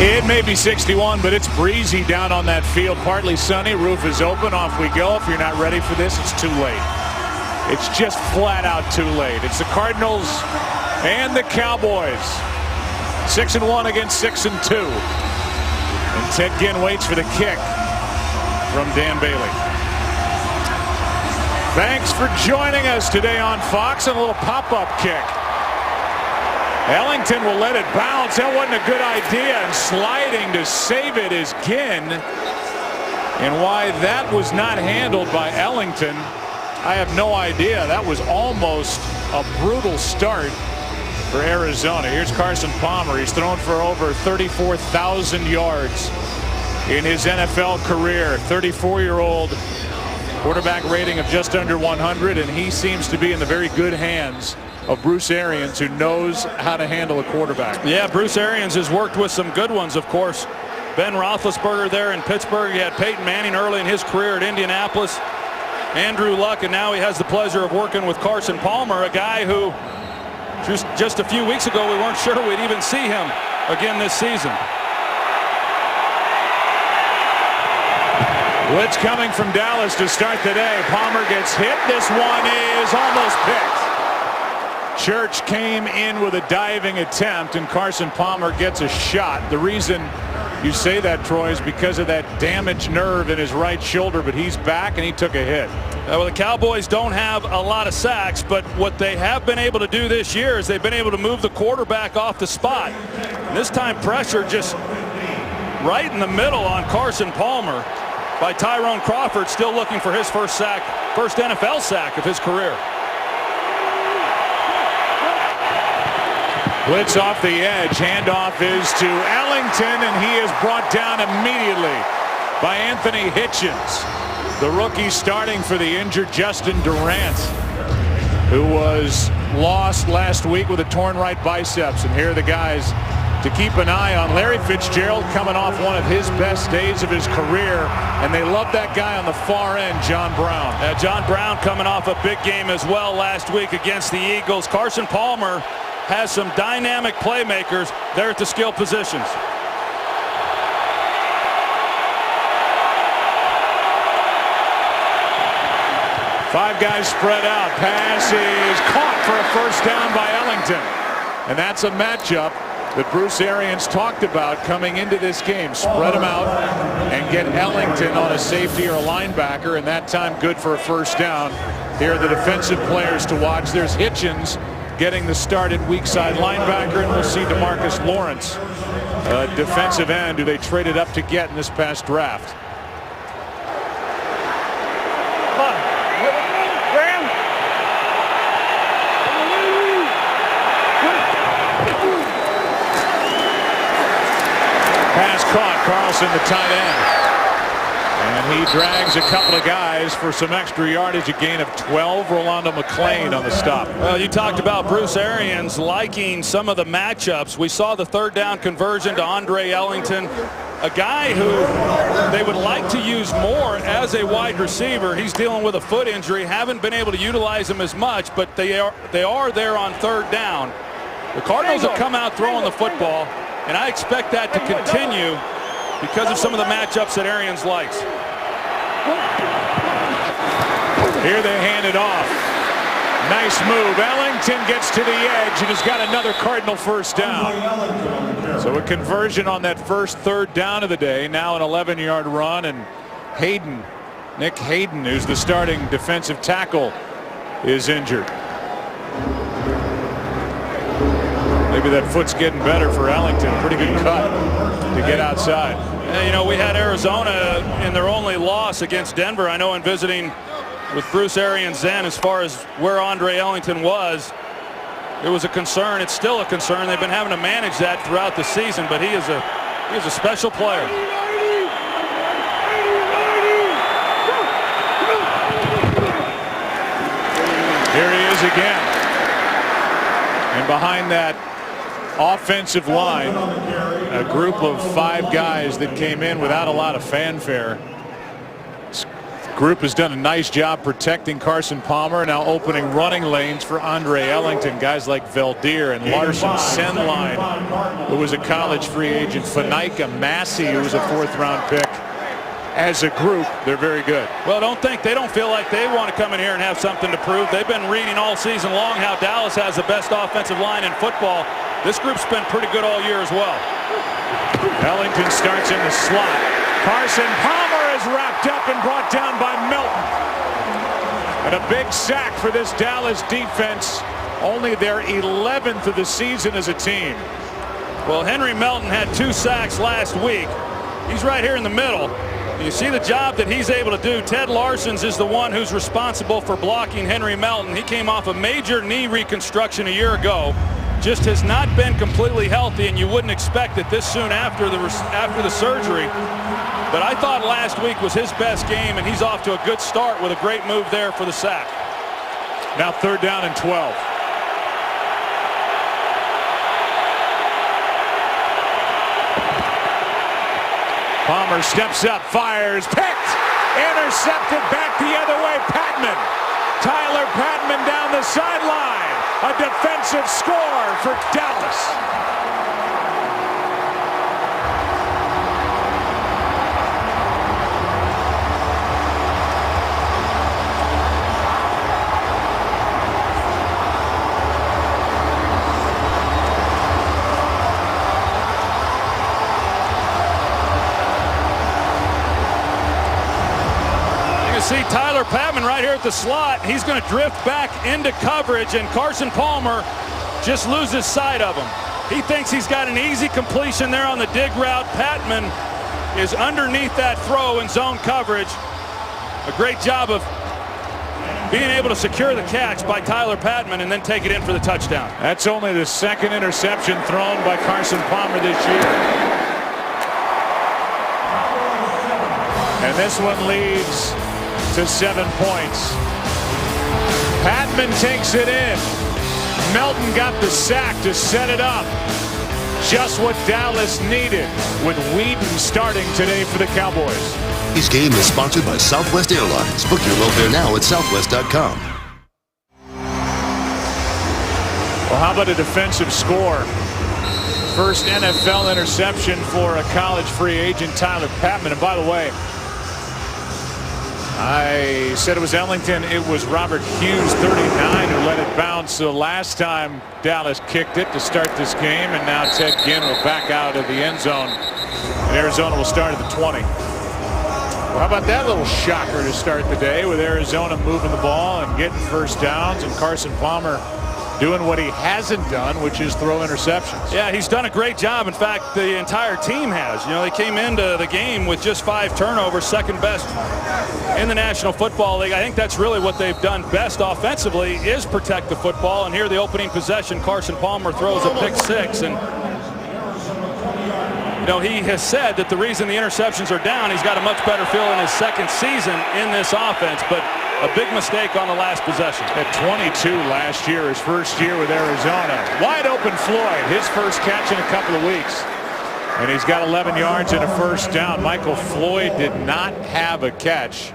It may be 61, but it's breezy down on that field. Partly sunny. Roof is open. Off we go. If you're not ready for this, it's too late. It's just flat out too late. It's the Cardinals and the Cowboys. 6-1 against 6-2. And Ted Ginn waits for the kick from Dan Bailey. Thanks for joining us today on Fox. And a little pop-up kick. Ellington will let it bounce. That wasn't a good idea. And sliding to save it is Ginn. And why that was not handled by Ellington, I have no idea. That was almost a brutal start for Arizona. Here's Carson Palmer. He's thrown for over 34,000 yards in his NFL career. 34-year-old quarterback rating of just under 100, and he seems to be in the very good hands of Bruce Arians, who knows how to handle a quarterback. Yeah, Bruce Arians has worked with some good ones, of course. Ben Roethlisberger there in Pittsburgh. He had Peyton Manning early in his career at Indianapolis. Andrew Luck, and now he has the pleasure of working with Carson Palmer, a guy who just a few weeks ago we weren't sure we'd even see him again this season. Blitz coming from Dallas to start the day. Palmer gets hit. This one is almost picked. Church came in with a diving attempt, and Carson Palmer gets a shot. The reason you say that, Troy, is because of that damaged nerve in his right shoulder, but he's back and he took a hit. Well, the Cowboys don't have a lot of sacks, but what they have been able to do this year is they've been able to move the quarterback off the spot. And this time pressure just right in the middle on Carson Palmer by Tyrone Crawford, still looking for his first NFL sack of his career. Blitz off the edge. Handoff is to Ellington, and he is brought down immediately by Anthony Hitchens. The rookie starting for the injured Justin Durant, who was lost last week with a torn right biceps. And here are the guys to keep an eye on. Larry Fitzgerald coming off one of his best days of his career, and they love that guy on the far end, John Brown. John Brown coming off a big game as well last week against the Eagles. Carson Palmer has some dynamic playmakers there at the skill positions. Five guys spread out. Pass is caught for a first down by Ellington. And that's a matchup that Bruce Arians talked about coming into this game. Spread them out and get Ellington on a safety or a linebacker, and that time good for a first down. Here are the defensive players to watch. There's Hitchens getting the start at weak side linebacker, and we'll see DeMarcus Lawrence, a defensive end who they traded up to get in this past draft. Pass caught. Carlson, the tight end. And he drags a couple of guys for some extra yardage, a gain of 12. Rolando McClain on the stop. Well, you talked about Bruce Arians liking some of the matchups. We saw the third down conversion to Andre Ellington, a guy who they would like to use more as a wide receiver. He's dealing with a foot injury, haven't been able to utilize him as much, but they are there on third down. The Cardinals have come out throwing the football, and I expect that to continue because of some of the matchups that Arians likes. Here they hand it off. Nice move. Ellington gets to the edge and has got another Cardinal first down. So a conversion on that first third down of the day. Now an 11-yard run, and Nick Hayden, who's the starting defensive tackle, is injured. Maybe that foot's getting better for Ellington. Pretty good cut to get outside. You know, we had Arizona in their only loss against Denver. I know in visiting with Bruce Arians then, as far as where Andre Ellington was, it was a concern. It's still a concern. They've been having to manage that throughout the season, but he is a special player. Here he is again. And behind that offensive line, a group of five guys that came in without a lot of fanfare. Group has done a nice job protecting Carson Palmer, now opening running lanes for Andre Ellington. Guys like Valdir and Larson, Senline, who was a college free agent, Fanica, Massey, who was a 4th-round pick. As a group, they're very good. Well, they don't feel like they want to come in here and have something to prove. They've been reading all season long how Dallas has the best offensive line in football. This group's been pretty good all year as well. Ellington starts in the slot. Carson Palmer is wrapped up and brought down by Milton. And a big sack for this Dallas defense. Only their 11th of the season as a team. Well, Henry Melton had 2 sacks last week. He's right here in the middle. You see the job that he's able to do. Ted Larson's is the one who's responsible for blocking Henry Melton. He came off a major knee reconstruction a year ago. Just has not been completely healthy, and you wouldn't expect it this soon after the surgery. But I thought last week was his best game, and he's off to a good start with a great move there for the sack. Now 3rd down and 12. Palmer steps up, fires, picked, intercepted back the other way. Patman, Tyler Patman down the sideline. A defensive score for Dallas. See Tyler Patman right here at the slot. He's going to drift back into coverage, and Carson Palmer just loses sight of him. He thinks he's got an easy completion there on the dig route. Patman is underneath that throw in zone coverage. A great job of being able to secure the catch by Tyler Patman and then take it in for the touchdown. That's only the 2nd interception thrown by Carson Palmer this year. And this one leads to 7 points. Patman takes it in. Melton got the sack to set it up. Just what Dallas needed, with Whedon starting today for the Cowboys. This game is sponsored by Southwest Airlines. Book your low fare now at southwest.com. Well, how about a defensive score? First NFL interception for a college free agent, Tyler Patman. And by the way, I said it was Ellington. It was Robert Hughes, 39, who let it bounce. So last time Dallas kicked it to start this game, and now Ted Ginn will back out of the end zone. And Arizona will start at the 20. Well, how about that little shocker to start the day, with Arizona moving the ball and getting first downs, and Carson Palmer doing what he hasn't done, which is throw interceptions. Yeah, he's done a great job. In fact, the entire team has. You know, they came into the game with just 5 turnovers, 2nd best in the National Football League. I think that's really what they've done best offensively, is protect the football. And here, the opening possession, Carson Palmer throws a pick 6. And, you know, he has said that the reason the interceptions are down, he's got a much better feel in his 2nd season in this offense. But a big mistake on the last possession. At 22 last year, his first year with Arizona. Wide open Floyd, his first catch in a couple of weeks. And he's got 11 yards and a first down. Michael Floyd did not have a catch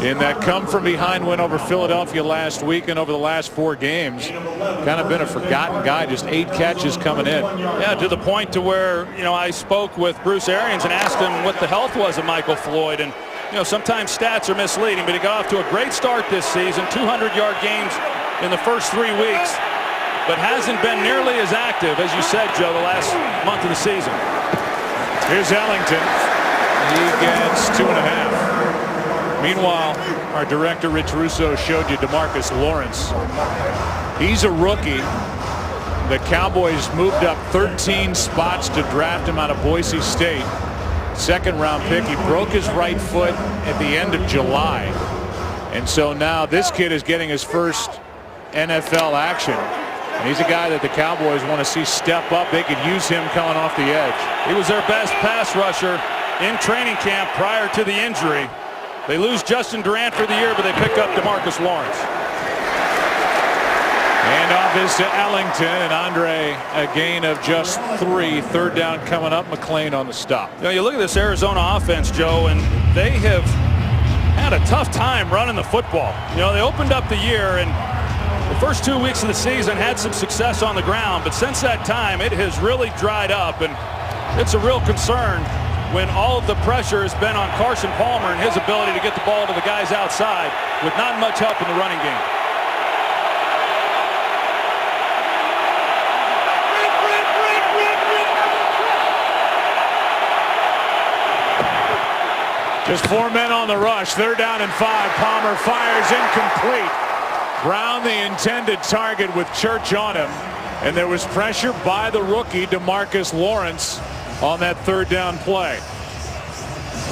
in that come from behind win over Philadelphia last week, and over the last 4 games. Kind of been a forgotten guy, just 8 catches coming in. Yeah, to the point to where, you know, I spoke with Bruce Arians and asked him what the health was of Michael Floyd. And you know, sometimes stats are misleading, but he got off to a great start this season. 200-yard games in the first 3 weeks, but hasn't been nearly as active, as you said, Joe, the last month of the season. Here's Ellington. He gets 2.5. Meanwhile, our director, Rich Russo, showed you DeMarcus Lawrence. He's a rookie. The Cowboys moved up 13 spots to draft him out of Boise State. 2nd-round pick. He broke his right foot at the end of July, and so now this kid is getting his first NFL action, and he's a guy that the Cowboys want to see step up. They could use him coming off the edge. He was their best pass rusher in training camp prior to the injury. They lose Justin Durant for the year, but they pick up DeMarcus Lawrence. Handoff is to Ellington, and Andre a gain of just 3. 3rd down coming up. McClain on the stop. You know, you look at this Arizona offense, Joe, and they have had a tough time running the football. You know, they opened up the year and the first 2 weeks of the season had some success on the ground, but since that time it has really dried up, and it's a real concern when all of the pressure has been on Carson Palmer and his ability to get the ball to the guys outside with not much help in the running game. Just 4 men on the rush. 3rd down and 5. Palmer fires incomplete. Brown the intended target with Church on him. And there was pressure by the rookie DeMarcus Lawrence on that 3rd down play.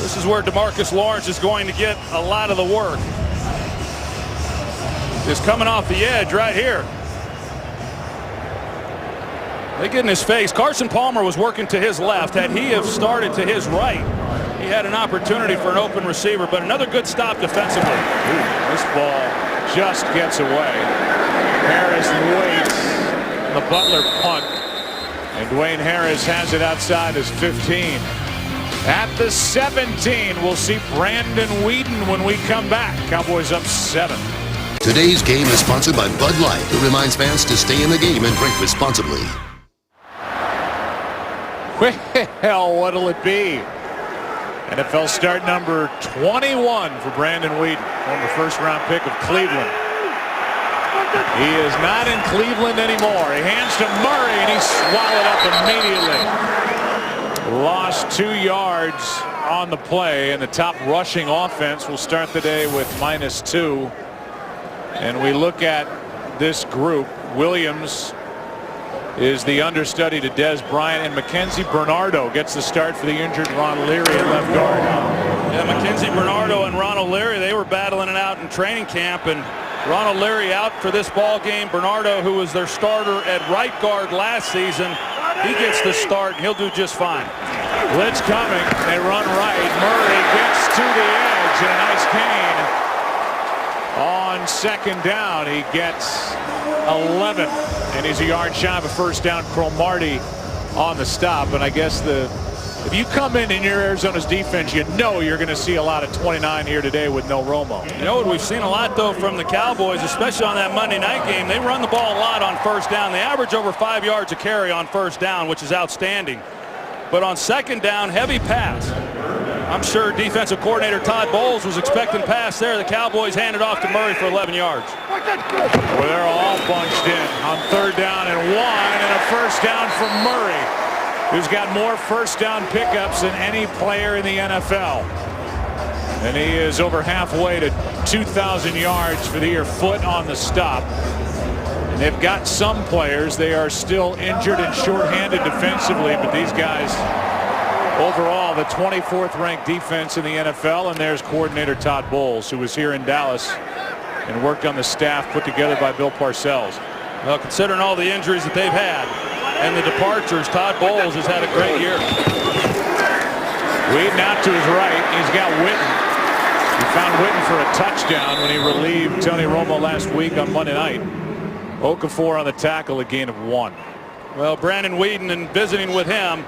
This is where DeMarcus Lawrence is going to get a lot of the work. He's coming off the edge right here. They get in his face. Carson Palmer was working to his left. Had he have started to his right, he had an opportunity for an open receiver, but another good stop defensively. This ball just gets away. Harris waits on the Butler punt, and Dwayne Harris has it outside his 15. At the 17, we'll see Brandon Weeden when we come back. Cowboys up 7. Today's game is sponsored by Bud Light, who reminds fans to stay in the game and drink responsibly. Well, what'll it be? NFL start number 21 for Brandon Weeden, former first-round pick of Cleveland. He is not in Cleveland anymore. He hands to Murray, and he's swallowed up immediately. Lost 2 yards on the play, and the top rushing offense will start the day with -2. And we look at this group. Williams is the understudy to Des Bryant, and Mackenzie Bernardo gets the start for the injured Ron Leary at left guard. Yeah, Mackenzie Bernardo and Ron O'Leary, they were battling it out in training camp, and Ron O'Leary out for this ball game. Bernardo, who was their starter at right guard last season, he gets the start, and he'll do just fine. Blitz coming. They run right. Murray gets to the edge, and a nice gain. On 2nd down, he gets 11, and he's a yard shy of a first down. Cromartie on the stop, and I guess if you come in your Arizona's defense, you know you're going to see a lot of 29 here today with no Romo. You know what we've seen a lot though from the Cowboys, especially on that Monday night game. They run the ball a lot on first down. They average over 5 yards a carry on first down, which is outstanding. But on 2nd down, heavy pass. I'm sure defensive coordinator Todd Bowles was expecting pass there. The Cowboys handed off to Murray for 11 yards. Well, they're all bunched in on 3rd down and 1, and a first down for Murray, who's got more first down pickups than any player in the NFL. And he is over halfway to 2,000 yards for the year. Foot on the stop. And they've got some players. They are still injured and shorthanded defensively, but these guys, overall, the 24th ranked defense in the NFL. And there's coordinator Todd Bowles, who was here in Dallas and worked on the staff put together by Bill Parcells. Well, considering all the injuries that they've had and the departures, Todd Bowles has had a great year. Weeden out to his right. He's got Witten. He found Witten for a touchdown when he relieved Tony Romo last week on Monday night. Okafor on the tackle, a gain of 1. Well, Brandon Weeden, and visiting with him,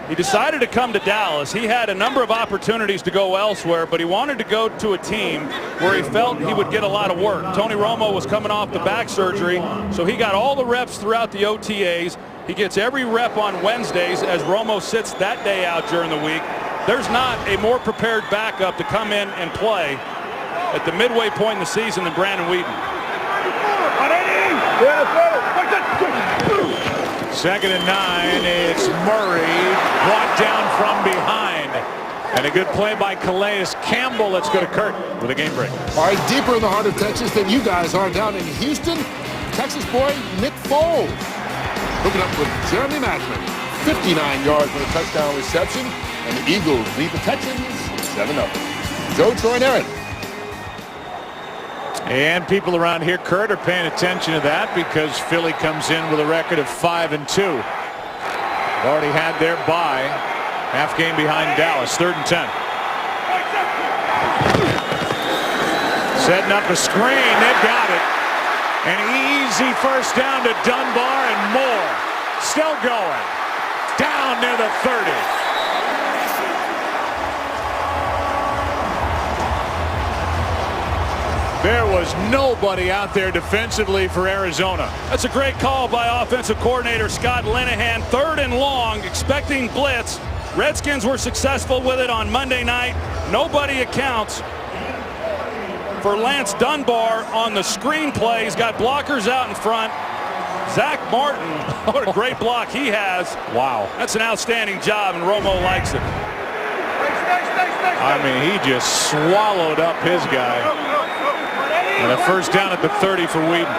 he decided to come to Dallas. He had a number of opportunities to go elsewhere, but he wanted to go to a team where he felt he would get a lot of work. Tony Romo was coming off the back surgery, so he got all the reps throughout the OTAs. He gets every rep on Wednesdays as Romo sits that day out during the week. There's not a more prepared backup to come in and play at the midway point in the season than Brandon Weeden. 2nd and 9. It's Murray brought down from behind. And a good play by Calais Campbell. Let's go to Kurt with a game break. All right, deeper in the heart of Texas than you guys are down in Houston. Texas boy Nick Foles hooking up with Jeremy Maclin. 59 yards for a touchdown reception. And the Eagles lead the Texans 7-0. Joe, Troy, and Aaron. And people around here, Kurt, are paying attention to that because Philly comes in with a record of 5-2. Already had their bye. Half game behind Dallas. 3rd and 10. Setting up a screen. They've got it. An easy first down to Dunbar and more. Still going. Down near the 30. was nobody out there defensively for Arizona. That's a great call by offensive coordinator Scott Linehan. 3rd and long, expecting blitz. Redskins were successful with it on Monday night. Nobody accounts for Lance Dunbar on the screen play. He's got blockers out in front. Zach Martin, what a great block he has. Wow. That's an outstanding job, and Romo likes it. I mean, he just swallowed up his guy. And a first down at the 30 for Whedon.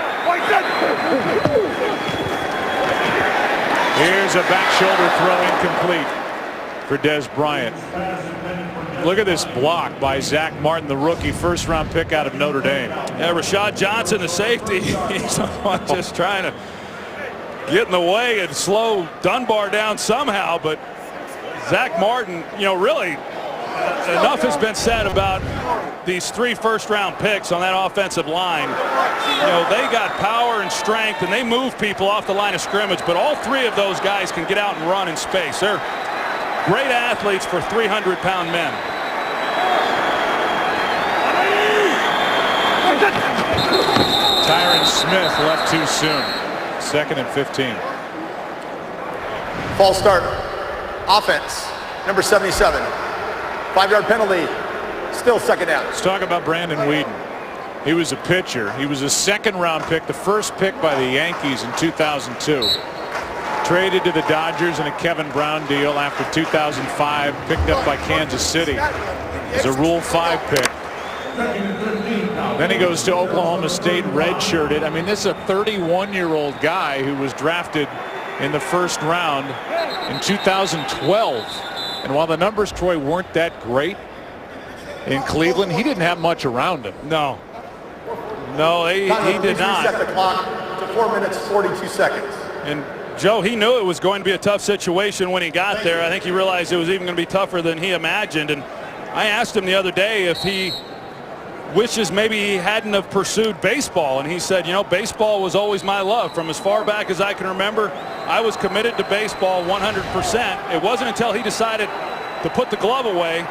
Here's a back shoulder throw incomplete for Des Bryant. Look at this block by Zach Martin, the rookie, first-round pick out of Notre Dame. Yeah, Rashad Johnson, the safety, he's just trying to get in the way and slow Dunbar down somehow. But Zach Martin, you know, really enough has been said about these 3 first-round picks on that offensive line. You know, they got power and strength, and they move people off the line of scrimmage. But all 3 of those guys can get out and run in space. They're great athletes for 300-pound men. Tyron Smith left too soon. 2nd and 15. False start. Offense. Number 77. 5-yard penalty. Still 2nd down. Let's talk about Brandon Whedon. He was a pitcher. He was a 2nd-round pick, the first pick by the Yankees in 2002. Traded to the Dodgers in a Kevin Brown deal after 2005. Picked up by Kansas City as a Rule 5 pick. Then he goes to Oklahoma State redshirted. I mean, this is a 31-year-old guy who was drafted in the 1st round in 2012. And while the numbers, Troy, weren't that great in Cleveland, he didn't have much around him. No, he did not. Reset the clock to 4 minutes, 42 seconds. And Joe, he knew it was going to be a tough situation when he got there. I think he realized it was even going to be tougher than he imagined. And I asked him the other day if he wishes maybe he hadn't have pursued baseball. And he said, you know, baseball was always my love. From as far back as I can remember, I was committed to baseball 100%. It wasn't until he decided to put the glove away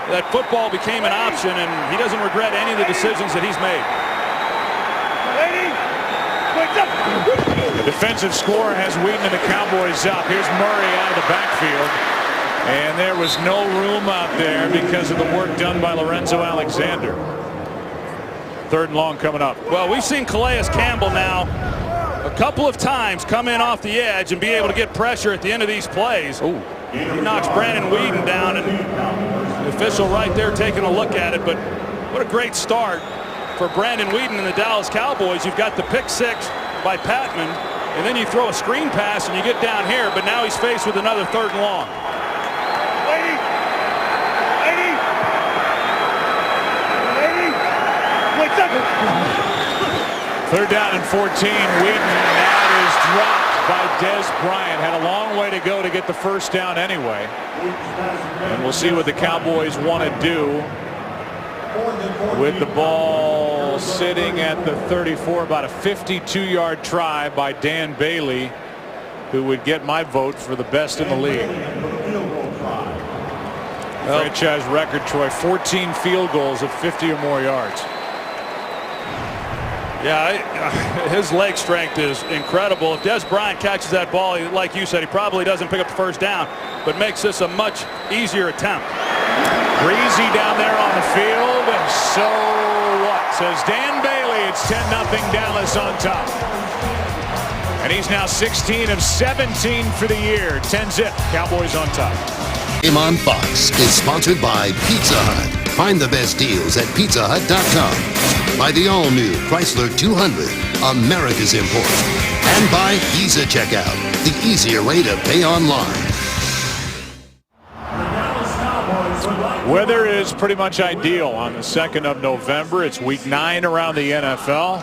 that football became an option, and he doesn't regret any of the decisions that he's made. The defensive score has Whedon and the Cowboys up. Here's Murray out of the backfield. And there was no room out there because of the work done by Lorenzo Alexander. 3rd and long coming up. Well, we've seen Calais Campbell now a couple of times come in off the edge and be able to get pressure at the end of these plays. Ooh. He knocks Brandon Whedon down, and the official right there taking a look at it. But what a great start for Brandon Whedon and the Dallas Cowboys. You've got the pick 6 by Patman, and then you throw a screen pass and you get down here, but now he's faced with another 3rd and long. 3rd down and 14. Whedon, that is dropped by Des Bryant. Had a long way to go to get the first down anyway. And we'll see what the Cowboys want to do with the ball sitting at the 34. About a 52-yard try by Dan Bailey, who would get my vote for the best in the league. Franchise record, Troy, 14 field goals of 50 or more yards. Yeah, his leg strength is incredible. If Des Bryant catches that ball, like you said, he probably doesn't pick up the first down, but makes this a much easier attempt. Breezy down there on the field, and so what? Says Dan Bailey. It's 10-0 Dallas on top. And he's now 16 of 17 for the year. 10-zip, Cowboys on top. Game on Fox is sponsored by Pizza Hut. Find the best deals at pizzahut.com. By the all-new Chrysler 200, America's import. And by Visa Checkout, the easier way to pay online. Weather is pretty much ideal on the 2nd of November. It's week 9 around the NFL.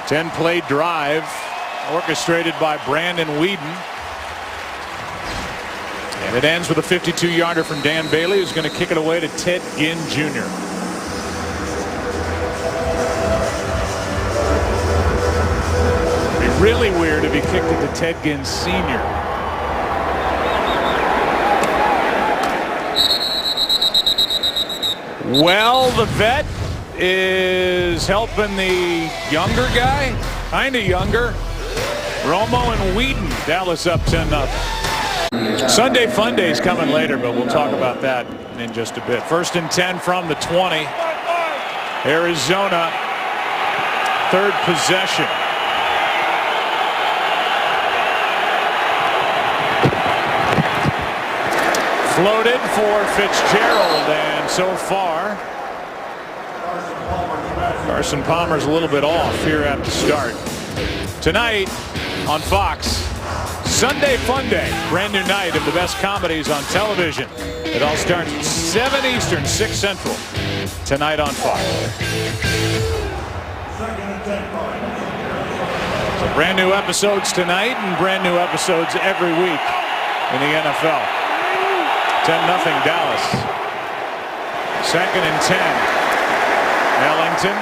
10-play drive orchestrated by Brandon Whedon. And it ends with a 52-yarder from Dan Bailey, who's going to kick it away to Ted Ginn Jr. It'd be really weird if he kicked it to Ted Ginn Sr. Well, the vet is helping the younger guy, kind of younger. Romo and Whedon. Dallas up 10-0. Sunday Fun Day's coming later, but we'll talk about that in just a bit. 1st and 10 from the 20. Arizona, 3rd possession. Floated for Fitzgerald, and so far Carson Palmer's a little bit off here at the start. Tonight on Fox, Sunday Fun Day, brand new night of the best comedies on television. It all starts at 7 Eastern, 6 Central, tonight on Fox. So brand new episodes tonight and brand new episodes every week in the NFL. 10-0 Dallas. 2nd and 10. Ellington.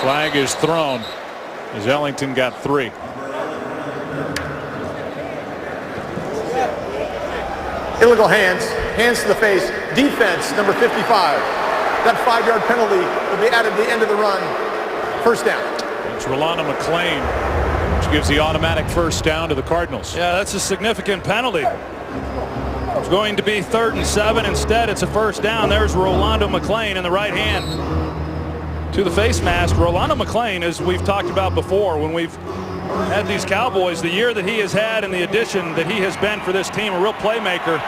Flag is thrown as Ellington got 3. Illegal hands. Hands to the face. Defense, number 55. That 5-yard penalty will be added to the end of the run. 1st down. It's Rolando McClain, which gives the automatic 1st down to the Cardinals. Yeah, that's a significant penalty. It's going to be 3rd and 7. Instead, it's a 1st down. There's Rolando McClain in the right hand to the face mask. Rolando McClain, as we've talked about before, when we've had these Cowboys, the year that he has had and the addition that he has been for this team, a real playmaker.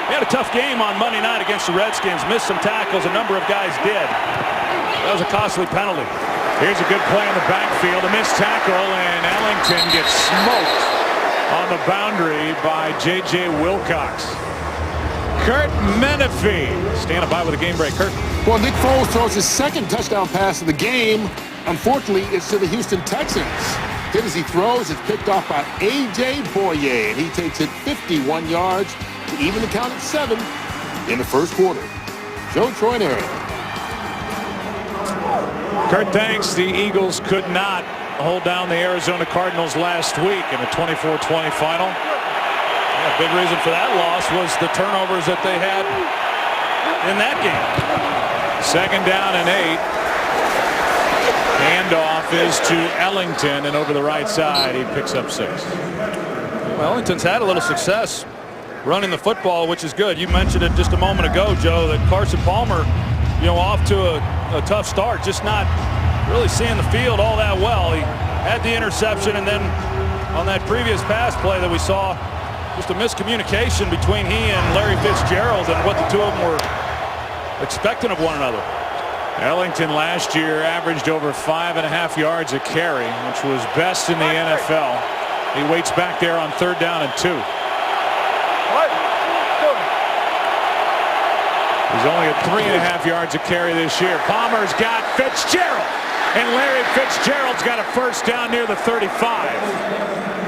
He had a tough game on Monday night against the Redskins, missed some tackles, a number of guys did. That was a costly penalty. Here's a good play in the backfield, a missed tackle, and Ellington gets smoked on the boundary by J.J. Wilcox. Kurt Menefee standing by with a game break. Kurt. Well, Nick Foles throws his 2nd touchdown pass of the game. Unfortunately, it's to the Houston Texans. Then as he throws, it's picked off by A.J. Boye, and he takes it 51 yards to even the count at 7 in the 1st quarter. Joe Troy. Kurt, thanks. The Eagles could not hold down the Arizona Cardinals last week in a 24-20 final. A big reason for that loss was the turnovers that they had in that game. 2nd down and 8. Handoff is to Ellington, and over the right side, he picks up 6. Well, Ellington's had a little success running the football, which is good. You mentioned it just a moment ago, Joe, that Carson Palmer, off to a tough start, just not really seeing the field all that well. He had the interception, and then on that previous pass play that we saw, just a miscommunication between he and Larry Fitzgerald and what the two of them were expecting of one another. Ellington last year averaged over 5.5 yards a carry, which was best in the NFL. He waits back there on 3rd down and 2. He's only at 3.5 yards a carry this year. Palmer's got Fitzgerald, and Larry Fitzgerald's got a 1st down near the 35.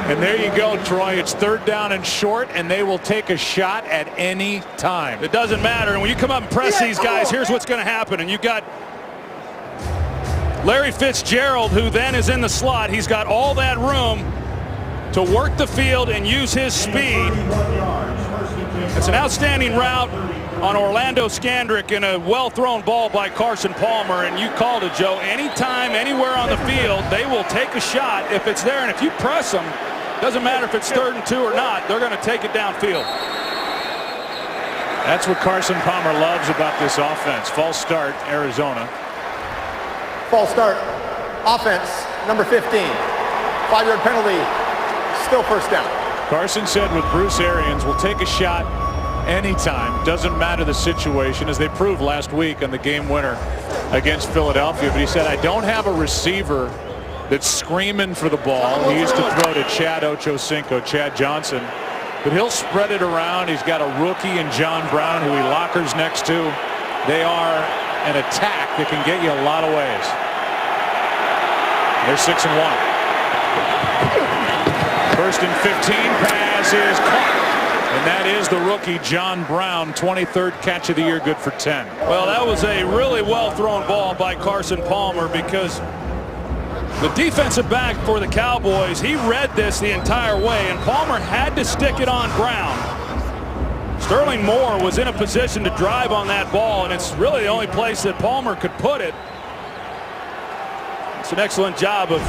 And there you go, Troy. It's 3rd down and short, and they will take a shot at any time. It doesn't matter. And when you come up and press these guys, here's what's going to happen. And you've got Larry Fitzgerald, who then is in the slot. He's got all that room to work the field and use his speed. It's an outstanding route on Orlando Scandrick and a well-thrown ball by Carson Palmer. And you called it, Joe. Anytime, anywhere on the field, they will take a shot if it's there. And if you press them, doesn't matter if it's 3rd and 2 or not, they're going to take it downfield. That's what Carson Palmer loves about this offense. False start, Arizona. False start. Offense, number 15. 5-yard penalty. Still 1st down. Carson said with Bruce Arians, we'll take a shot anytime. Doesn't matter the situation, as they proved last week on the game winner against Philadelphia. But he said, I don't have a receiver that's screaming for the ball. He used to throw to Chad Johnson. But he'll spread it around. He's got a rookie in John Brown who he lockers next to. They are an attack that can get you a lot of ways. They're 6-1. 1st and 15, pass is caught. And that is the rookie John Brown, 23rd catch of the year, good for 10. Well, that was a really well-thrown ball by Carson Palmer, because the defensive back for the Cowboys, he read this the entire way, and Palmer had to stick it on Brown. Sterling Moore was in a position to drive on that ball, and it's really the only place that Palmer could put it. It's an excellent job of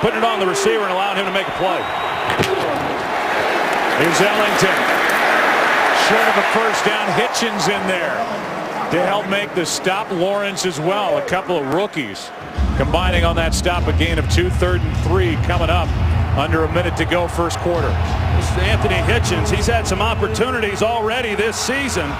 putting it on the receiver and allowing him to make a play. Here's Ellington. Short of a first down. Hitchens in there to help make the stop. Lawrence as well. A couple of rookies combining on that stop. A gain of 2. 3rd and 3 coming up. Under a minute to go, first quarter. This is Anthony Hitchens. He's had some opportunities already this season.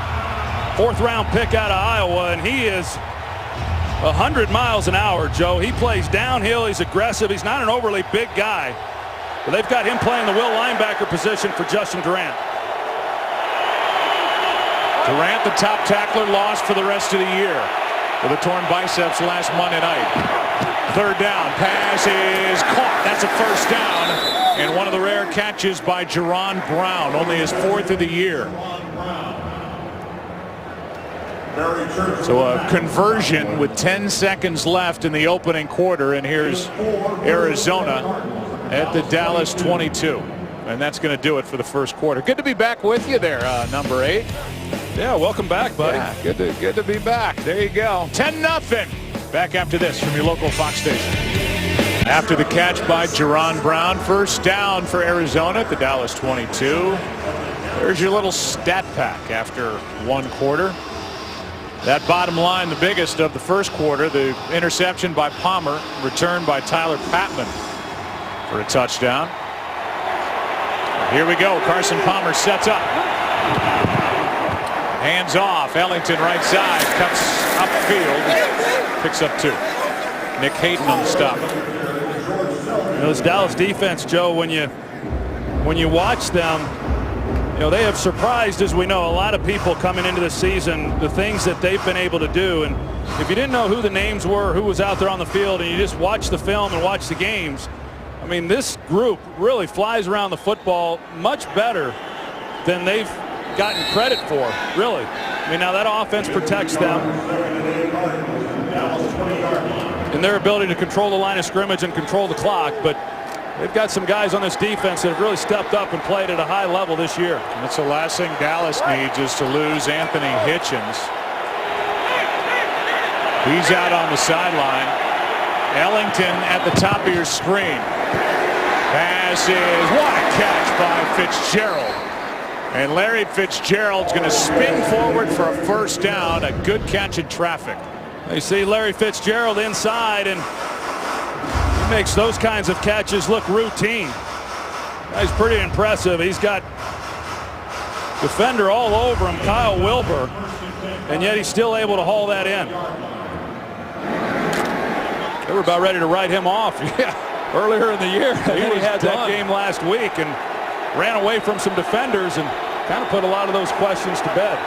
4th round pick out of Iowa, and he is 100 miles an hour, Joe. He plays downhill. He's aggressive. He's not an overly big guy. But they've got him playing the will linebacker position for Justin Durant. Durant, the top tackler, lost for the rest of the year with a torn biceps last Monday night. 3rd down. Pass is caught. That's a first down. And one of the rare catches by Jerron Brown. Only his 4th of the year. So a conversion with 10 seconds left in the opening quarter. And here's Arizona at the Dallas 22. And that's going to do it for the first quarter. Good to be back with you there, number 8. Yeah, welcome back, buddy. Yeah, good to be back. There you go. 10-0. Back after this from your local Fox station. After the catch by Jerron Brown, first down for Arizona at the Dallas 22. There's your little stat pack after one quarter. That bottom line, the biggest of the first quarter, the interception by Palmer, returned by Tyler Patman for a touchdown. Here we go. Carson Palmer sets up. Hands off. Ellington right side. Cuts upfield. Picks up 2. Nick Hayden on the stop. You know, this Dallas defense, Joe, when you watch them, you know, they have surprised, as we know, a lot of people coming into the season, the things that they've been able to do. And if you didn't know who the names were, who was out there on the field, and you just watch the film and watch the games, I mean, this group really flies around the football much better than they've gotten credit for, really. I mean, now that offense protects them in their ability to control the line of scrimmage and control the clock, but they've got some guys on this defense that have really stepped up and played at a high level this year. And that's the last thing Dallas needs, is to lose Anthony Hitchens. He's out on the sideline. Ellington at the top of your screen. Pass is, what a catch by Fitzgerald. And Larry Fitzgerald's going to spin forward for a first down. A good catch in traffic. You see Larry Fitzgerald inside, and he makes those kinds of catches look routine. He's pretty impressive. He's got defender all over him, Kyle Wilbur, and yet he's still able to haul that in. They were about ready to write him off earlier in the year. He had that game last week and ran away from some defenders and kind of put a lot of those questions to bed.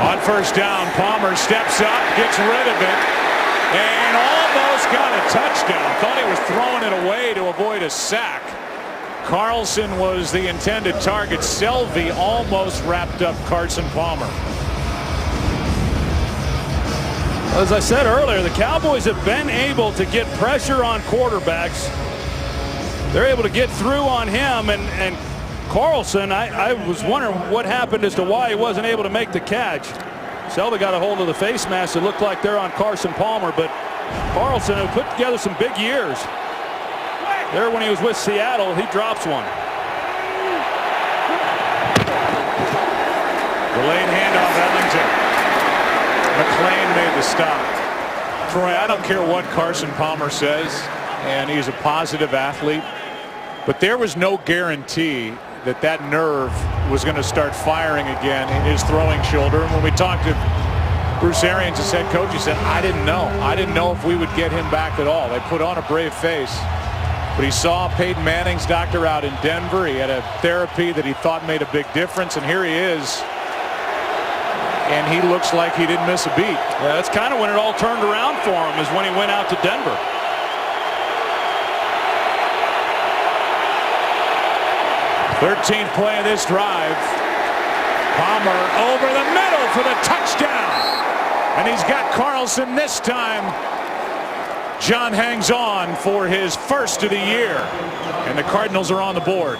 On first down, Palmer steps up, gets rid of it, and almost got a touchdown. Thought he was throwing it away to avoid a sack. Carlson was the intended target. Selvey almost wrapped up Carson Palmer. As I said earlier, the Cowboys have been able to get pressure on quarterbacks. They're able to get through on him, and Carlson, I was wondering what happened as to why he wasn't able to make the catch. Selvey got a hold of the face mask. It looked like they're on Carson Palmer, but Carlson, who put together some big years there when he was with Seattle, he drops one. Delayed handoff, Ellington. McClain made the stop. Troy, I don't care what Carson Palmer says, and he's a positive athlete, but there was no guarantee that that nerve was going to start firing again in his throwing shoulder. And when we talked to Bruce Arians, his head coach, he said, I didn't know. I didn't know if we would get him back at all. They put on a brave face. But he saw Peyton Manning's doctor out in Denver. He had a therapy that he thought made a big difference, and here he is. And he looks like he didn't miss a beat. Yeah, that's kind of when it all turned around for him, is when he went out to Denver. Thirteenth play of this drive. Palmer over the middle for the touchdown. And he's got Carlson this time John hangs on for his first of the year, and the Cardinals are on the board.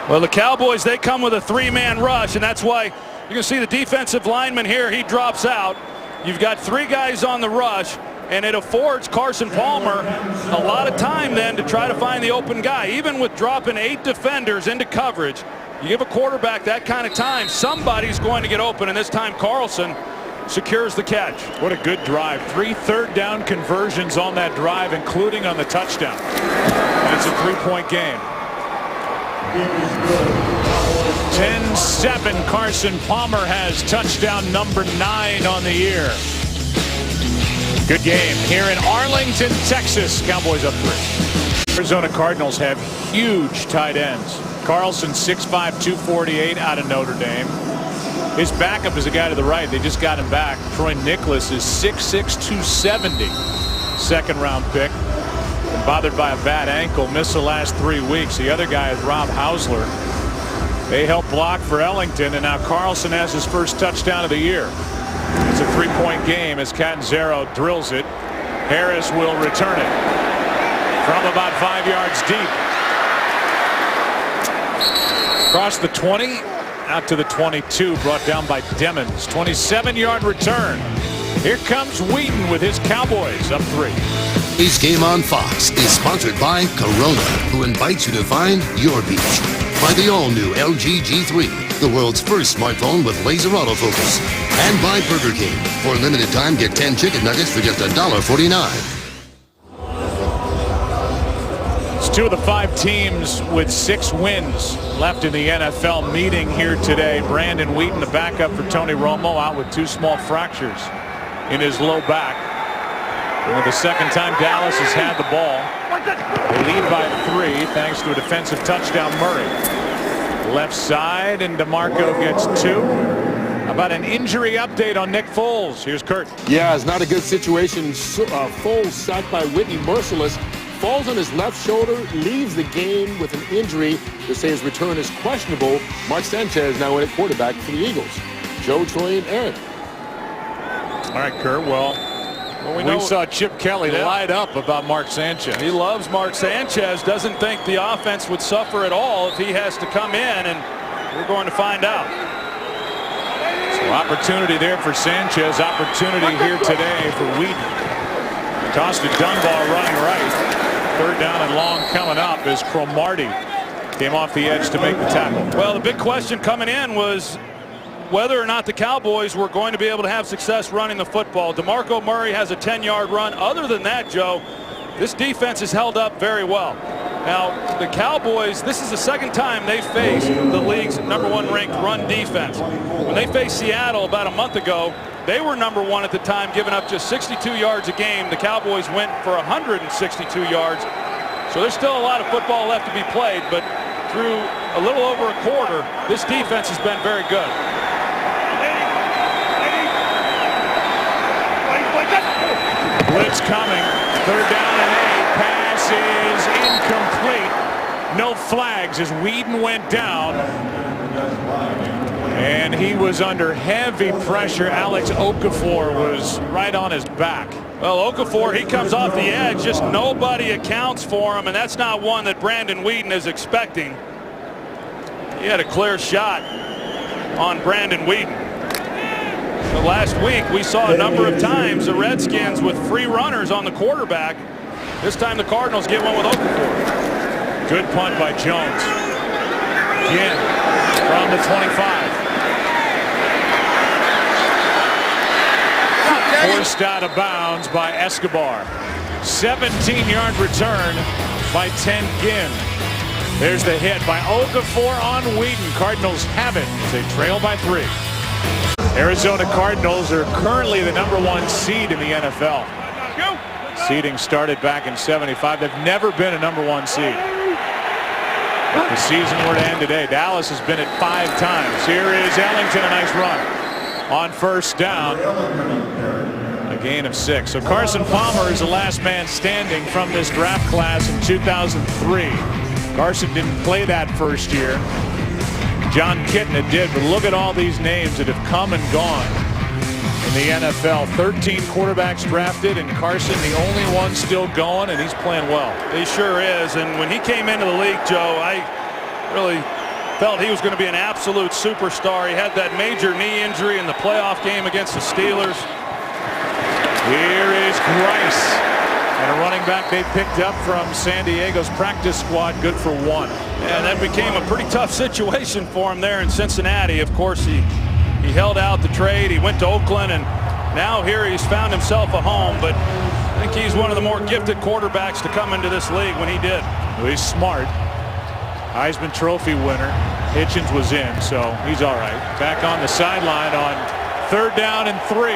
Well, the Cowboys, they come with a three-man rush, and that's why you can see the defensive lineman here. He drops out. You've got three guys on the rush, and it affords Carson Palmer a lot of time then to try to find the open guy. Even with dropping 8 defenders into coverage, you give a quarterback that kind of time, somebody's going to get open, and this time Carlson secures the catch. What a good drive. 3 third-down conversions on that drive, including on the touchdown. And it's a 3-point game. 10-7. Carson Palmer has touchdown number 9 on the year. Good game here in Arlington, Texas. Cowboys up 3. Arizona Cardinals have huge tight ends. Carlson 6'5", 248 out of Notre Dame. His backup is a guy to the right. They just got him back. Troy Nicholas is 6'6", 270. Second-round pick. Been bothered by a bad ankle. Missed the last 3 weeks. The other guy is Rob Hausler. They help block for Ellington, and now Carlson has his first touchdown of the year. It's a 3-point game as Catanzaro drills it. Harris will return it from about 5 yards deep. Across the 20, out to the 22, brought down by Demmons. 27-yard return. Here comes Wheaton with his Cowboys up 3. Today's Game on Fox is sponsored by Corona, who invites you to find your beach. By the all-new LG G3, the world's first smartphone with laser autofocus. And by Burger King. For a limited time, get 10 chicken nuggets for just $1.49. It's 2 of the 5 teams with 6 wins left in the NFL meeting here today. Brandon Wheaton, the backup for Tony Romo, out with 2 small fractures in his low back. And the second time Dallas has had the ball. They lead by 3 thanks to a defensive touchdown. Murray left side, and DeMarco gets 2. About an injury update on Nick Foles. Here's Kurt. Yeah, it's not a good situation. Foles sacked by Whitney Merciless. Falls on his left shoulder, leaves the game with an injury. They say his return is questionable. Mark Sanchez now in at quarterback for the Eagles. Joe, Troy, and Aaron. All right, Kurt. Well, we saw Chip Kelly light up about Mark Sanchez. He loves Mark Sanchez. Doesn't think the offense would suffer at all if he has to come in, and we're going to find out. So opportunity there for Sanchez. Opportunity here today for Wheaton. Tossed to Dunbar running right. Third down and long coming up as Cromartie came off the edge to make the tackle. Well, the big question coming in was whether or not the Cowboys were going to be able to have success running the football. DeMarco Murray has a 10-yard run. Other than that, Joe, this defense has held up very well. Now, the Cowboys, this is the second time they faced the league's #1 ranked run defense. When they faced Seattle about a month ago, they were #1 at the time, giving up just 62 yards a game. The Cowboys went for 162 yards. So there's still a lot of football left to be played, but through a little over a quarter, this defense has been very good. Blitz coming. Third down and 8. Pass is incomplete. No flags as Wheaton went down. And he was under heavy pressure. Alex Okafor was right on his back. Well, Okafor, he comes off the edge. Just nobody accounts for him, and that's not one that Brandon Wheaton is expecting. He had a clear shot on Brandon Wheaton. But last week, we saw a number of times the Redskins with free runners on the quarterback. This time the Cardinals get one with Okafor. Good punt by Jones. Again, from the 25. Forced out of bounds by Escobar. 17-yard return by Ginn. There's the hit by Okafor on Wheaton. Cardinals have it. They trail by 3. Arizona Cardinals are currently the #1 seed in the NFL. Seeding started back in '75. They've never been a #1 seed. If the season were to end today, Dallas has been it 5 times. Here is Ellington, a nice run on first down. A gain of 6. So Carson Palmer is the last man standing from this draft class in 2003. Carson didn't play that first year. John Kitna did, but look at all these names that have come and gone in the NFL. 13 quarterbacks drafted, and Carson the only one still going, and he's playing well. He sure is. And when he came into the league, Joe, I really felt he was going to be an absolute superstar. He had that major knee injury in the playoff game against the Steelers. Here is Grice, and a running back they picked up from San Diego's practice squad, good for one. And that became a pretty tough situation for him there in Cincinnati. Of course, he held out the trade. He went to Oakland, and now here he's found himself a home. But I think he's one of the more gifted quarterbacks to come into this league when he did. Well, he's smart. Heisman Trophy winner. Hitchens was in, so he's all right. Back on the sideline on 3rd down and 3.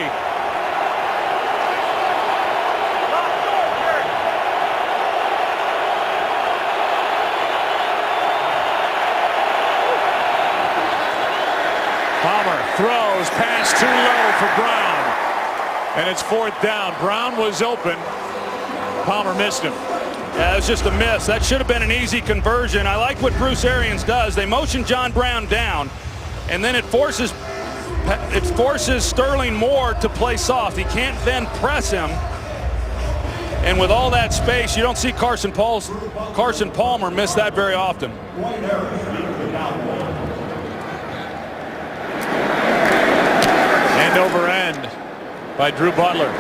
Palmer throws, pass too low for Brown, and it's 4th down. Brown was open. Palmer missed him. Yeah, it was just a miss. That should have been an easy conversion. I like what Bruce Arians does. They motion John Brown down, and then it forces Sterling Moore to play soft. He can't then press him. And with all that space, you don't see Carson Palmer miss that very often. End over end by Drew Butler.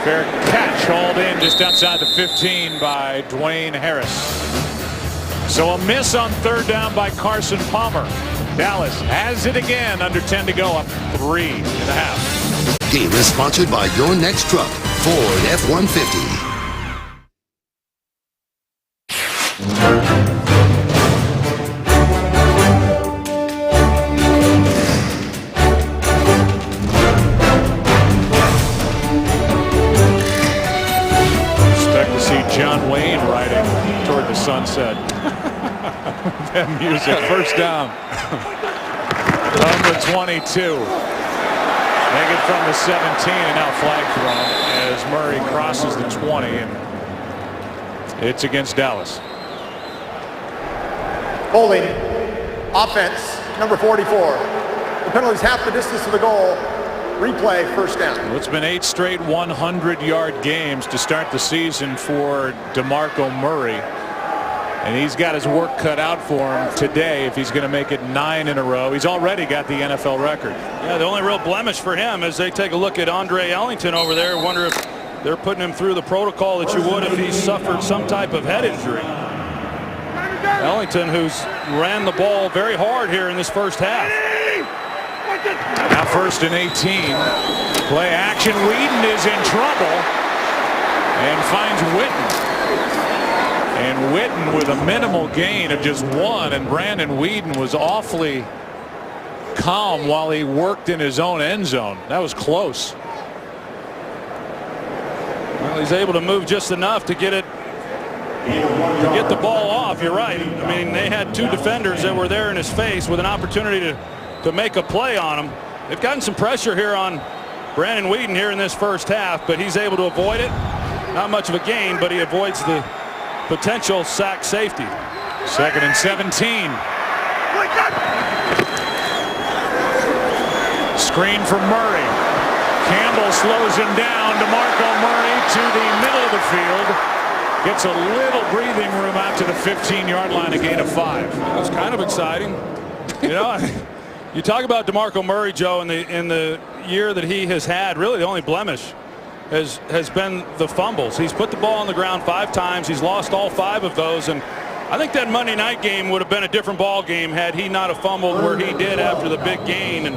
Fair catch, hauled in just outside the 15 by Dwayne Harris. So a miss on 3rd down by Carson Palmer. Dallas has it again, under 10 to go, up 3.5. Game is sponsored by your next truck, Ford F-150. John Wayne riding toward the sunset. That music. 1st down. From the 22. Make it from the 17, and now flag thrown as Murray crosses the 20, and it's against Dallas. Holding. Offense, number 44. The penalty's half the distance to the goal. Replay, 1st down. Well, it's been 8 straight 100-yard games to start the season for DeMarco Murray. And he's got his work cut out for him today if he's going to make it 9 in a row. He's already got the NFL record. Yeah, the only real blemish for him is they take a look at Andre Ellington over there. Wonder if they're putting him through the protocol that you would if he suffered some type of head injury. Ellington, who's ran the ball very hard here in this first half. Now 1st and 18. Play action. Whedon is in trouble and finds Witten. And Witten with a minimal gain of just 1. And Brandon Whedon was awfully calm while he worked in his own end zone. That was close. Well, he's able to move just enough to get the ball off. You're right. I mean, they had 2 defenders that were there in his face with an opportunity to make a play on him. They've gotten some pressure here on Brandon Whedon here in this first half, but he's able to avoid it. Not much of a gain, but he avoids the potential sack safety. 2nd and 17. Screen for Murray. Campbell slows him down. DeMarco Murray to the middle of the field. Gets a little breathing room out to the 15-yard line, a gain of 5. That was kind of exciting. You know, you talk about DeMarco Murray, Joe, in the year that he has had, really the only blemish has been the fumbles. He's put the ball on the ground 5 times. He's lost all 5 of those, and I think that Monday night game would have been a different ball game had he not have fumbled where he did after the big gain. And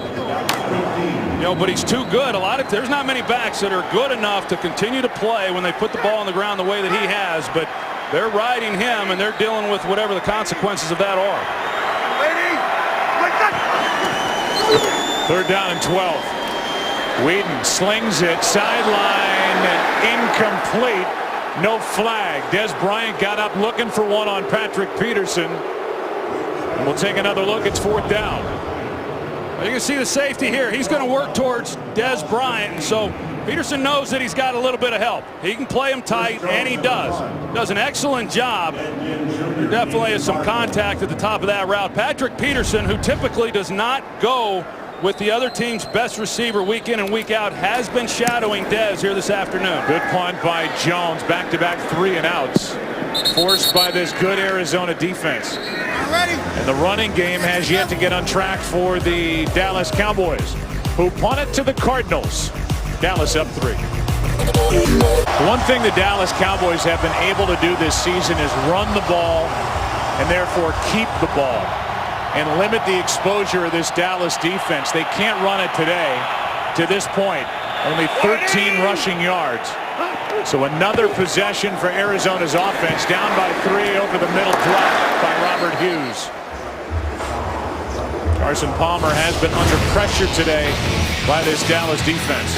you know, but he's too good. There's not many backs that are good enough to continue to play when they put the ball on the ground the way that he has, but they're riding him and they're dealing with whatever the consequences of that are. 3rd down and 12. Whedon slings it sideline, incomplete. No flag. Des Bryant got up looking for one on Patrick Peterson. And we'll take another look. It's 4th down. Well, you can see the safety here. He's going to work towards Des Bryant, and so Peterson knows that he's got a little bit of help. He can play him tight, and he does. Does an excellent job. There definitely is some contact at the top of that route. Patrick Peterson, who typically does not go with the other team's best receiver week in and week out, has been shadowing Dez here this afternoon. Good punt by Jones. Back-to-back 3-and-outs. Forced by this good Arizona defense. And the running game has yet to get on track for the Dallas Cowboys, who punt it to the Cardinals. Dallas up 3. One thing the Dallas Cowboys have been able to do this season is run the ball and therefore keep the ball and limit the exposure of this Dallas defense. They can't run it today. To this point, only 13 rushing yards. So another possession for Arizona's offense, down by 3 over the middle, drop by Robert Hughes. Carson Palmer has been under pressure today by this Dallas defense.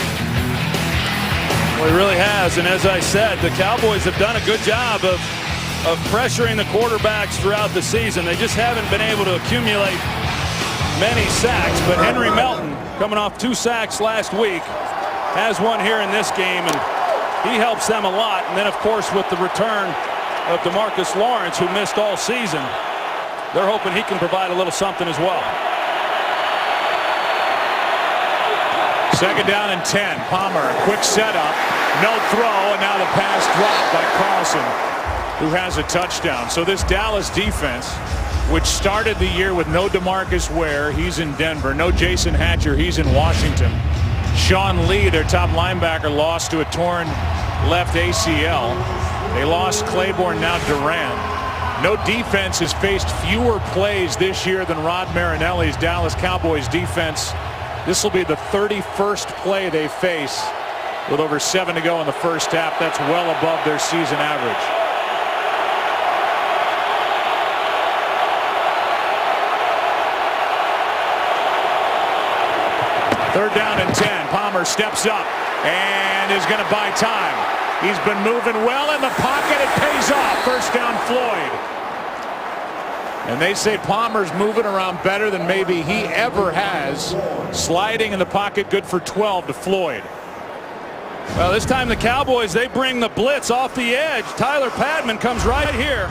Well, he really has, and as I said, the Cowboys have done a good job of pressuring the quarterbacks throughout the season. They just haven't been able to accumulate many sacks, but Henry Melton, coming off 2 sacks last week, has one here in this game, and he helps them a lot. And then, of course, with the return of DeMarcus Lawrence, who missed all season, they're hoping he can provide a little something as well. 2nd down and 10. Palmer, a quick setup, no throw, and now the pass dropped by Carlson, who has a touchdown. So this Dallas defense, which started the year with no DeMarcus Ware, he's in Denver, no Jason Hatcher, he's in Washington. Sean Lee, their top linebacker, lost to a torn left ACL. They lost Claiborne, now Duran. No defense has faced fewer plays this year than Rod Marinelli's Dallas Cowboys defense. This will be the 31st play they face with over 7 to go in the first half. That's well above their season average. Third down and 10. Palmer steps up and is going to buy time. He's been moving well in the pocket. It pays off. First down, Floyd. And they say Palmer's moving around better than maybe he ever has. Sliding in the pocket, good for 12 to Floyd. Well, this time the Cowboys, they bring the blitz off the edge. Tyler Padman comes right here,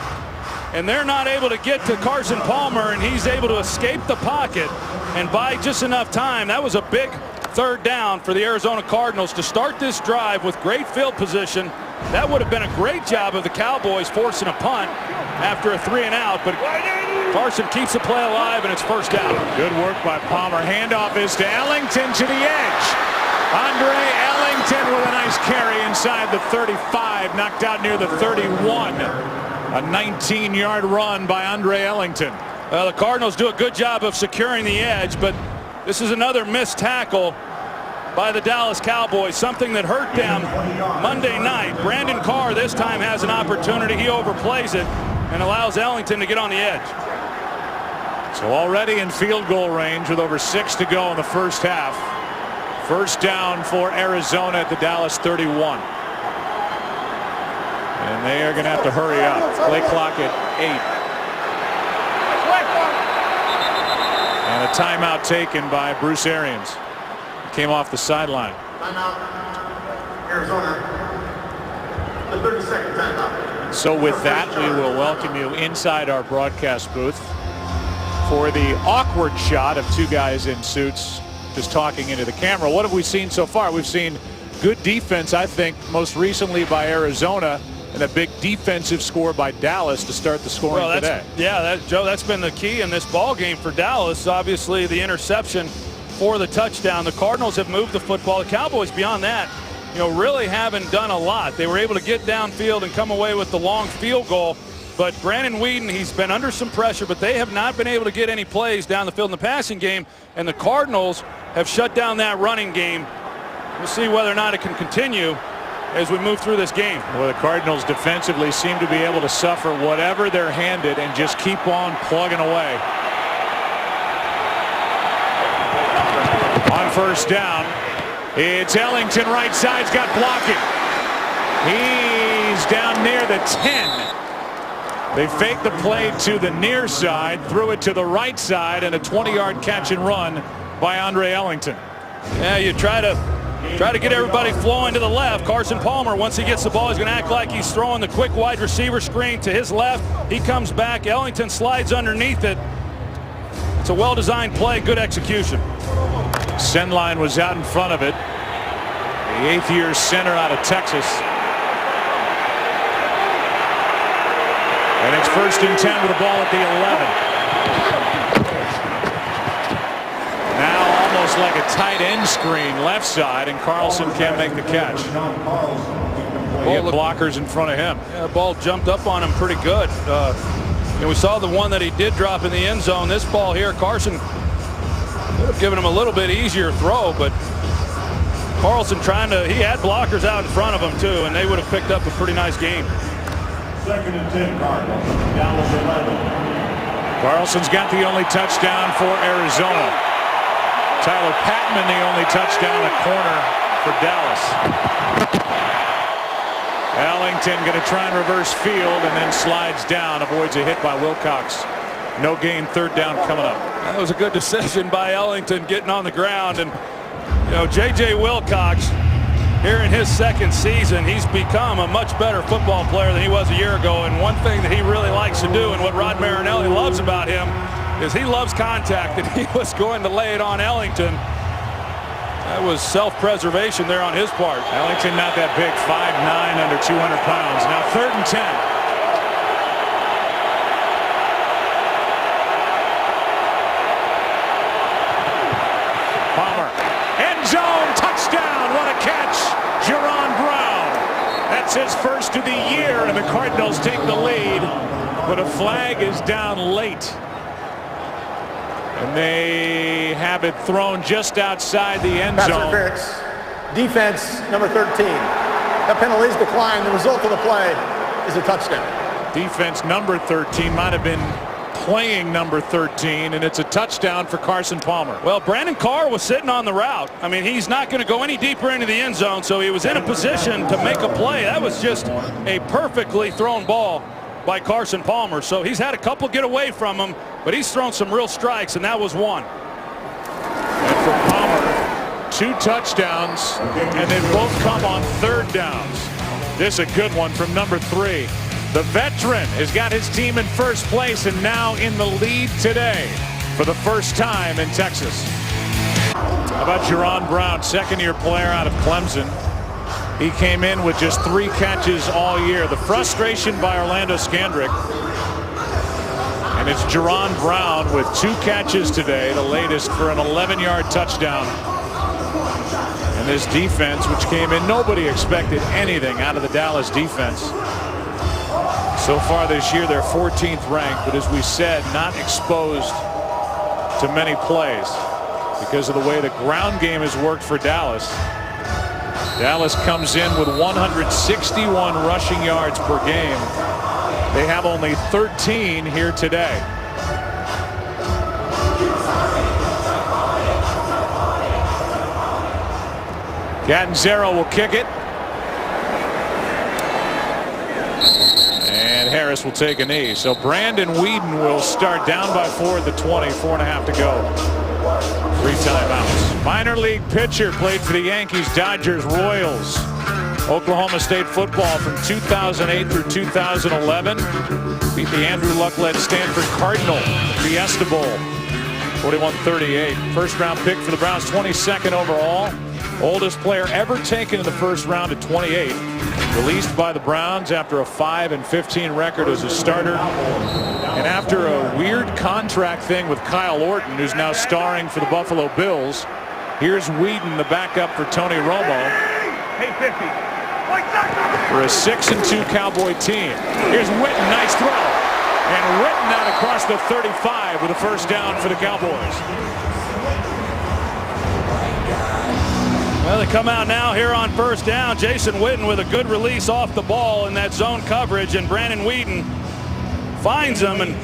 and they're not able to get to Carson Palmer, and he's able to escape the pocket and buy just enough time. That was a big 3rd down for the Arizona Cardinals to start this drive with great field position. That would have been a great job of the Cowboys forcing a punt after a 3-and-out, but Carson keeps the play alive, and it's first down. Good work by Palmer. Handoff is to Ellington to the edge. Andre Ellington with a nice carry inside the 35, knocked out near the 31. A 19-yard run by Andre Ellington. The Cardinals do a good job of securing the edge, but this is another missed tackle by the Dallas Cowboys, something that hurt them Monday night. Brandon Carr this time has an opportunity. He overplays it and allows Ellington to get on the edge. So already in field goal range with over 6 to go in the first half. First down for Arizona at the Dallas 31. And they are going to have to hurry up. Play clock at 8. And a timeout taken by Bruce Arians. Came off the sideline. Timeout, Arizona. The 30-second timeout. So with that, we will welcome you inside our broadcast booth for the awkward shot of 2 guys in suits just talking into the camera. What have we seen so far? We've seen good defense, I think, most recently by Arizona, and a big defensive score by Dallas to start the scoring today. Yeah, Joe, that's been the key in this ball game for Dallas. Obviously, the interception for the touchdown. The Cardinals have moved the football. The Cowboys, beyond that, really haven't done a lot. They were able to get downfield and come away with the long field goal. But Brandon Weeden, he's been under some pressure, but they have not been able to get any plays down the field in the passing game. And the Cardinals have shut down that running game. We'll see whether or not it can continue as we move through this game. Well, the Cardinals defensively seem to be able to suffer whatever they're handed and just keep on plugging away. On first down, it's Ellington right side's got blocking. He's down near the 10. They fake the play to the near side, threw it to the right side, and a 20-yard catch and run by Andre Ellington. Yeah, you try to get everybody flowing to the left. Carson Palmer, once he gets the ball, he's going to act like he's throwing the quick wide receiver screen to his left. He comes back. Ellington slides underneath it. It's a well-designed play, good execution. Sendline was out in front of it. The 8th-year center out of Texas. And it's 1st and 10 with the ball at the 11. Now almost like a tight end screen left side, and Carlson can't make the catch. He had blockers in front of him. Yeah, the ball jumped up on him pretty good. And we saw the one that he did drop in the end zone. This ball here, Carson could have given him a little bit easier throw, but Carlson he had blockers out in front of him too, and they would have picked up a pretty nice game. 2nd and 10, Cardinals. Dallas 11. Carlson's got the only touchdown for Arizona. Tyler Patman the only touchdown at corner for Dallas. Ellington going to try and reverse field and then slides down, avoids a hit by Wilcox. No gain, 3rd down coming up. That was a good decision by Ellington getting on the ground. And you know, J.J. Wilcox, here in his 2nd season, he's become a much better football player than he was a year ago. And one thing that he really likes to do, and what Rod Marinelli loves about him, is he loves contact, and he was going to lay it on Ellington. That was self-preservation there on his part. Ellington not that big, 5'9", under 200 pounds. Now 3rd and 10. Palmer, end zone, touchdown, what a catch, Jerron Brown. That's his 1st of the year, and the Cardinals take the lead, but a flag is down late. And they have it thrown just outside the end Pass zone. interference. Defense, number 13. That penalty is declined. The result of the play is a touchdown. Defense number 13 might have been playing number 13, and it's a touchdown for Carson Palmer. Well, Brandon Carr was sitting on the route. I mean, he's not going to go any deeper into the end zone, so he was in a position to make a play. That was just a perfectly thrown ball by Carson Palmer. So he's had a couple get away from him, but he's thrown some real strikes, and that was one. And for Palmer, 2 touchdowns, and they both come on 3rd downs. This is a good one from number 3. The veteran has got his team in 1st place and now in the lead today for the 1st time in Texas. How about Jerron Brown, 2nd-year player out of Clemson? He came in with just 3 catches all year. The frustration by Orlando Scandrick. And it's Jerron Brown with 2 catches today, the latest for an 11-yard touchdown. And this defense, which came in, nobody expected anything out of the Dallas defense. So far this year, they're 14th ranked, but as we said, not exposed to many plays because of the way the ground game has worked for Dallas. Dallas comes in with 161 rushing yards per game. They have only 13 here today. Catanzaro will kick it. And Harris will take a knee. So Brandon Weeden will start down by 4 at the 20, 4.5 to go. 3 timeouts. Minor league pitcher, played for the Yankees, Dodgers, Royals, Oklahoma State football from 2008 through 2011. Beat the Andrew Luck-led Stanford Cardinal Fiesta Bowl 41-38. 1st round pick for the Browns, 22nd overall. Oldest player ever taken in the 1st round at 28. Released by the Browns after a 5-15 record as a starter. And after a weird contract thing with Kyle Orton, who's now starring for the Buffalo Bills, here's Weeden, the backup for Tony Romo, for a 6-2 Cowboy team. Here's Witten, nice throw. And Witten out across the 35 with a 1st down for the Cowboys. Well, they come out now here on 1st down. Jason Witten with a good release off the ball in that zone coverage, and Brandon Weeden finds him, and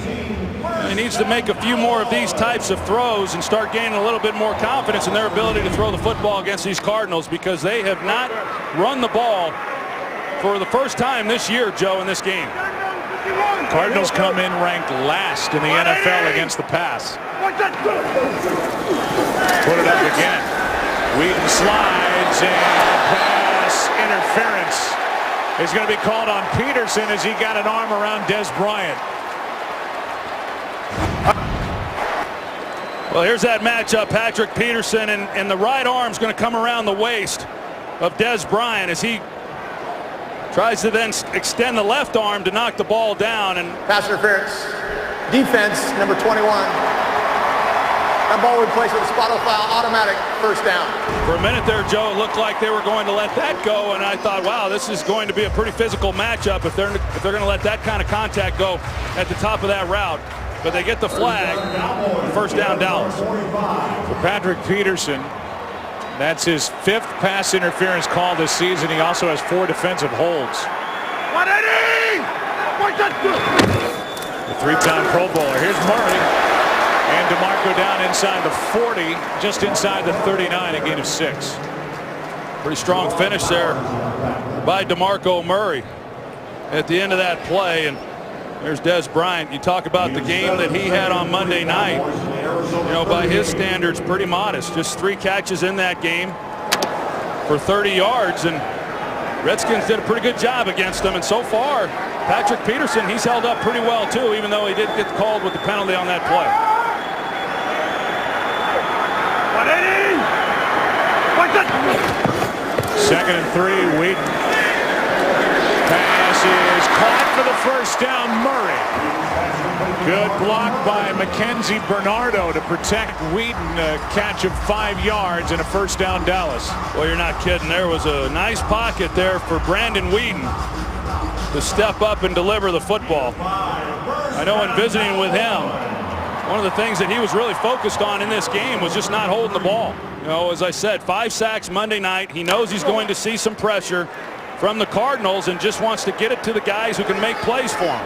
he needs to make a few more of these types of throws and start gaining a little bit more confidence in their ability to throw the football against these Cardinals, because they have not run the ball for the 1st time this year, Joe, in this game. Cardinals come in ranked last in the NFL against the pass. Put it up again. Weeden slides, and pass interference is going to be called on Peterson as he got an arm around Des Bryant. Well, here's that matchup. Patrick Peterson, and the right arm's going to come around the waist of Dez Bryant as he tries to then extend the left arm to knock the ball down. And Pass interference. Defense, number 21. That ball would place with a spot foul, automatic first down. For a minute there, Joe, it looked like they were going to let that go, and I thought, wow, this is going to be a pretty physical matchup if they're going to let that kind of contact go at the top of that route. But they get the flag. First down, Dallas. For Patrick Peterson, that's his 5th pass interference call this season. He also has 4 defensive holds. The 3-time Pro Bowler. Here's Murray. And DeMarco down inside the 40, just inside the 39, a gain of 6. Pretty strong finish there by DeMarco Murray at the end of that play. And there's Dez Bryant. You talk about the game that he had on Monday night. You know, by his standards, pretty modest. Just 3 catches in that game for 30 yards. And Redskins did a pretty good job against them. And so far, Patrick Peterson, he's held up pretty well, too, even though he did get called with the penalty on that play. Second and 3, Wheaton. Pass is caught for the first down, Murray. Good block by Mackenzie Bernardo to protect Wheaton. A catch of 5 yards and a first down, Dallas. Well, you're not kidding. There was a nice pocket there for Brandon Wheaton to step up and deliver the football. I know in visiting with him, one of the things that he was really focused on in this game was just not holding the ball. You know, as I said, 5 sacks Monday night. He knows he's going to see some pressure from the Cardinals and just wants to get it to the guys who can make plays for him.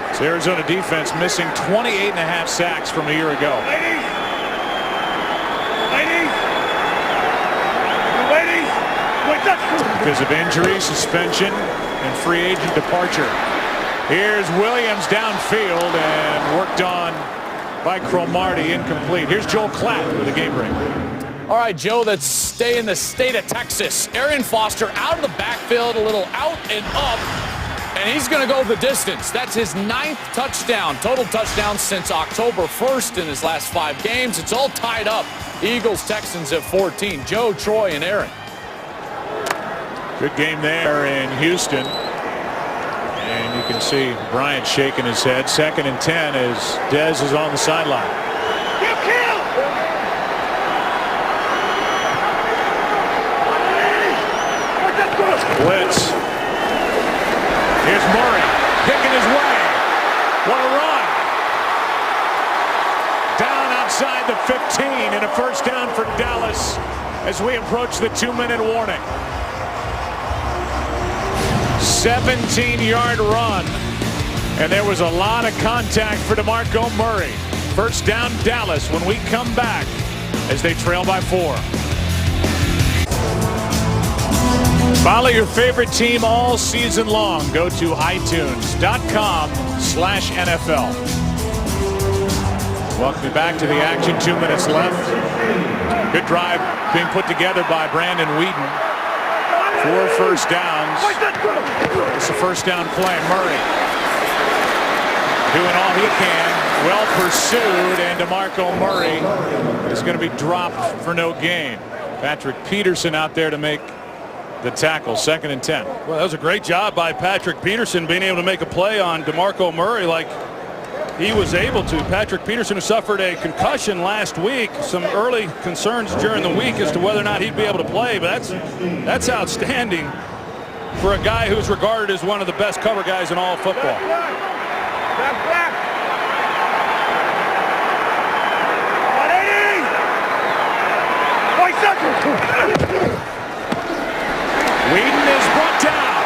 It's Arizona defense missing 28.5 sacks from a year ago. Because of injury, suspension, and free agent departure. Here's Williams downfield and worked on by Cromartie, incomplete. Here's Joel Klatt with a game break. All right, Joe, let's stay in the state of Texas. Arian Foster out of the backfield, a little out and up, and he's going to go the distance. That's his 9th touchdown, total touchdowns since October 1st in his last 5 games. It's all tied up. Eagles, Texans at 14. Joe, Troy, and Aaron. Good game there in Houston. And you can see Bryant shaking his head. 2nd and 10 as Dez is on the sideline. Blitz. Here's Murray picking his way. What a run. Down outside the 15 and a first down for Dallas as we approach the 2-minute warning. 17-yard run, and there was a lot of contact for DeMarco Murray. First down, Dallas, when we come back as they trail by 4. Follow your favorite team all season long. Go to itunes.com/NFL. Welcome you back to the action. 2 minutes left. Good drive being put together by Brandon Wheaton. 4 first downs. It's a first down play. Murray doing all he can. Well pursued, and DeMarco Murray is going to be dropped for no gain. Patrick Peterson out there to make the tackle. 2nd and 10. Well, that was a great job by Patrick Peterson being able to make a play on DeMarco Murray like he was able to. Patrick Peterson, who suffered a concussion last week, some early concerns during the week as to whether or not he'd be able to play, but that's outstanding for a guy who's regarded as one of the best cover guys in all of football. Wheaton is brought down.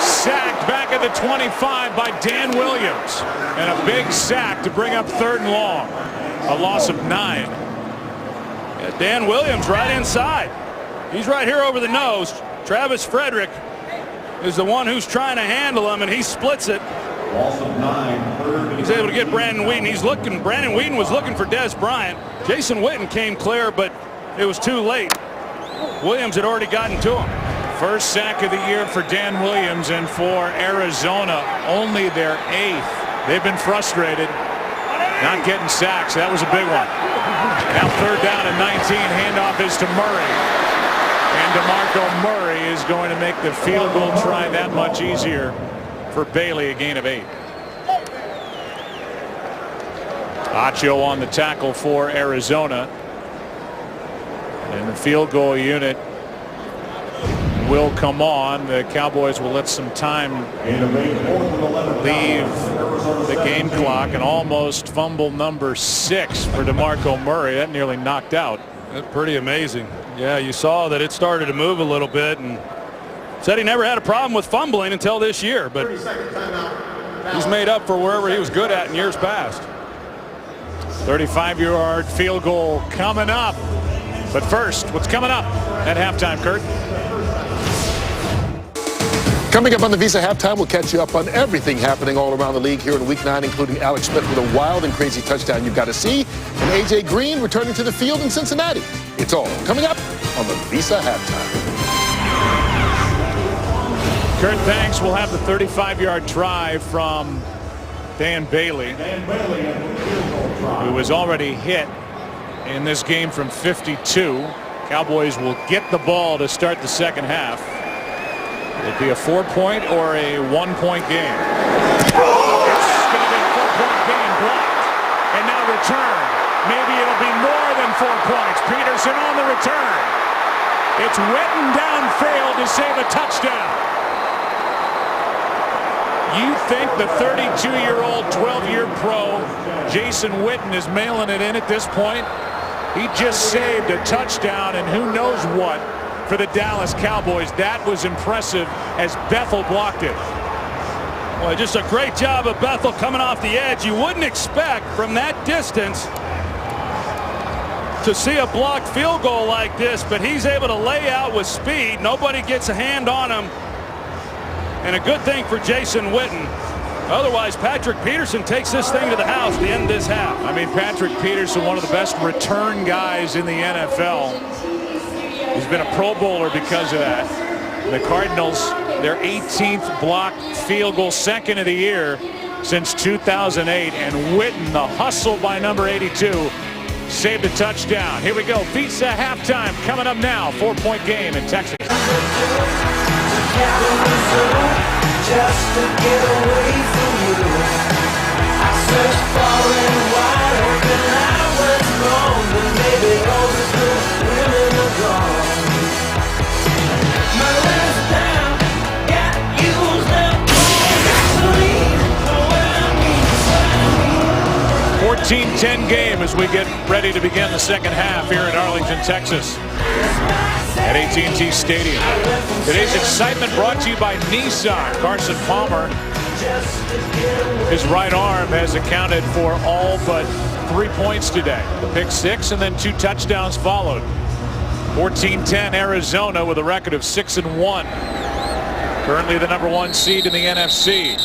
Sacked back at the 25 by Dan Williams. And a big sack to bring up 3rd and long. A loss of 9. Yeah, Dan Williams right inside. He's right here over the nose. Travis Frederick is the one who's trying to handle him, and he splits it. Loss of 9. He's able to get Brandon Wheaton. Brandon Wheaton was looking for Dez Bryant. Jason Witten came clear, but it was too late. Williams had already gotten to him. First sack of the year for Dan Williams, and for Arizona, only their 8th. They've been frustrated. Not getting sacks. That was a big one. Now 3rd down and 19. Handoff is to Murray. And DeMarco Murray is going to make the field goal try that much easier for Bailey, a gain of 8. Acho on the tackle for Arizona. And the field goal unit will come on. The Cowboys will let some time leave the game clock, and almost fumble number 6 for DeMarco Murray. That nearly knocked out. That's pretty amazing. Yeah, you saw that it started to move a little bit, and said he never had a problem with fumbling until this year, but he's made up for wherever he was good at in years past. 35-yard field goal coming up. But first, what's coming up at halftime, Kurt? Coming up on the Visa Halftime, we'll catch you up on everything happening all around the league here in Week 9, including Alex Smith with a wild and crazy touchdown you've got to see, and A.J. Green returning to the field in Cincinnati. It's all coming up on the Visa Halftime. Kurt, thanks. We'll have the 35-yard try from Dan Bailey, who was already hit in this game from 52. Cowboys will get the ball to start the second half. It'll be a 4-point or a 1-point game. It's going to be a 4-point game blocked. And now return. Maybe it'll be more than 4 points. Peterson on the return. It's Witten downfield to save a touchdown. You think the 32-year-old, 12-year pro Jason Witten is mailing it in at this point? He just saved a touchdown and who knows what for the Dallas Cowboys. That was impressive as Bethel blocked it. Well, just a great job of Bethel coming off the edge. You wouldn't expect from that distance to see a blocked field goal like this, but he's able to lay out with speed. Nobody gets a hand on him. And a good thing for Jason Witten. Otherwise, Patrick Peterson takes this thing to the house at the end of this half. I mean, Patrick Peterson, one of the best return guys in the NFL. He's been a Pro Bowler because of that. The Cardinals, their 18th blocked field goal, second of the year since 2008. And Witten, the hustle by number 82, saved a touchdown. Here we go. Visa halftime coming up now. 4-point game in Texas. Just to get away from you, I searched far and wide, hoping I was wrong, but maybe all the good women are gone. My last down got used up gasoline. Oh, well, I mean, 14-10 game as we get ready to begin the second half here in Arlington, Texas, at AT&T Stadium. Today's excitement brought to you by Nissan. Carson Palmer, his right arm has accounted for all but 3 points today. The pick 6 and then 2 touchdowns followed. 14-10 Arizona with a record of 6-1. Currently the number 1 seed in the NFC.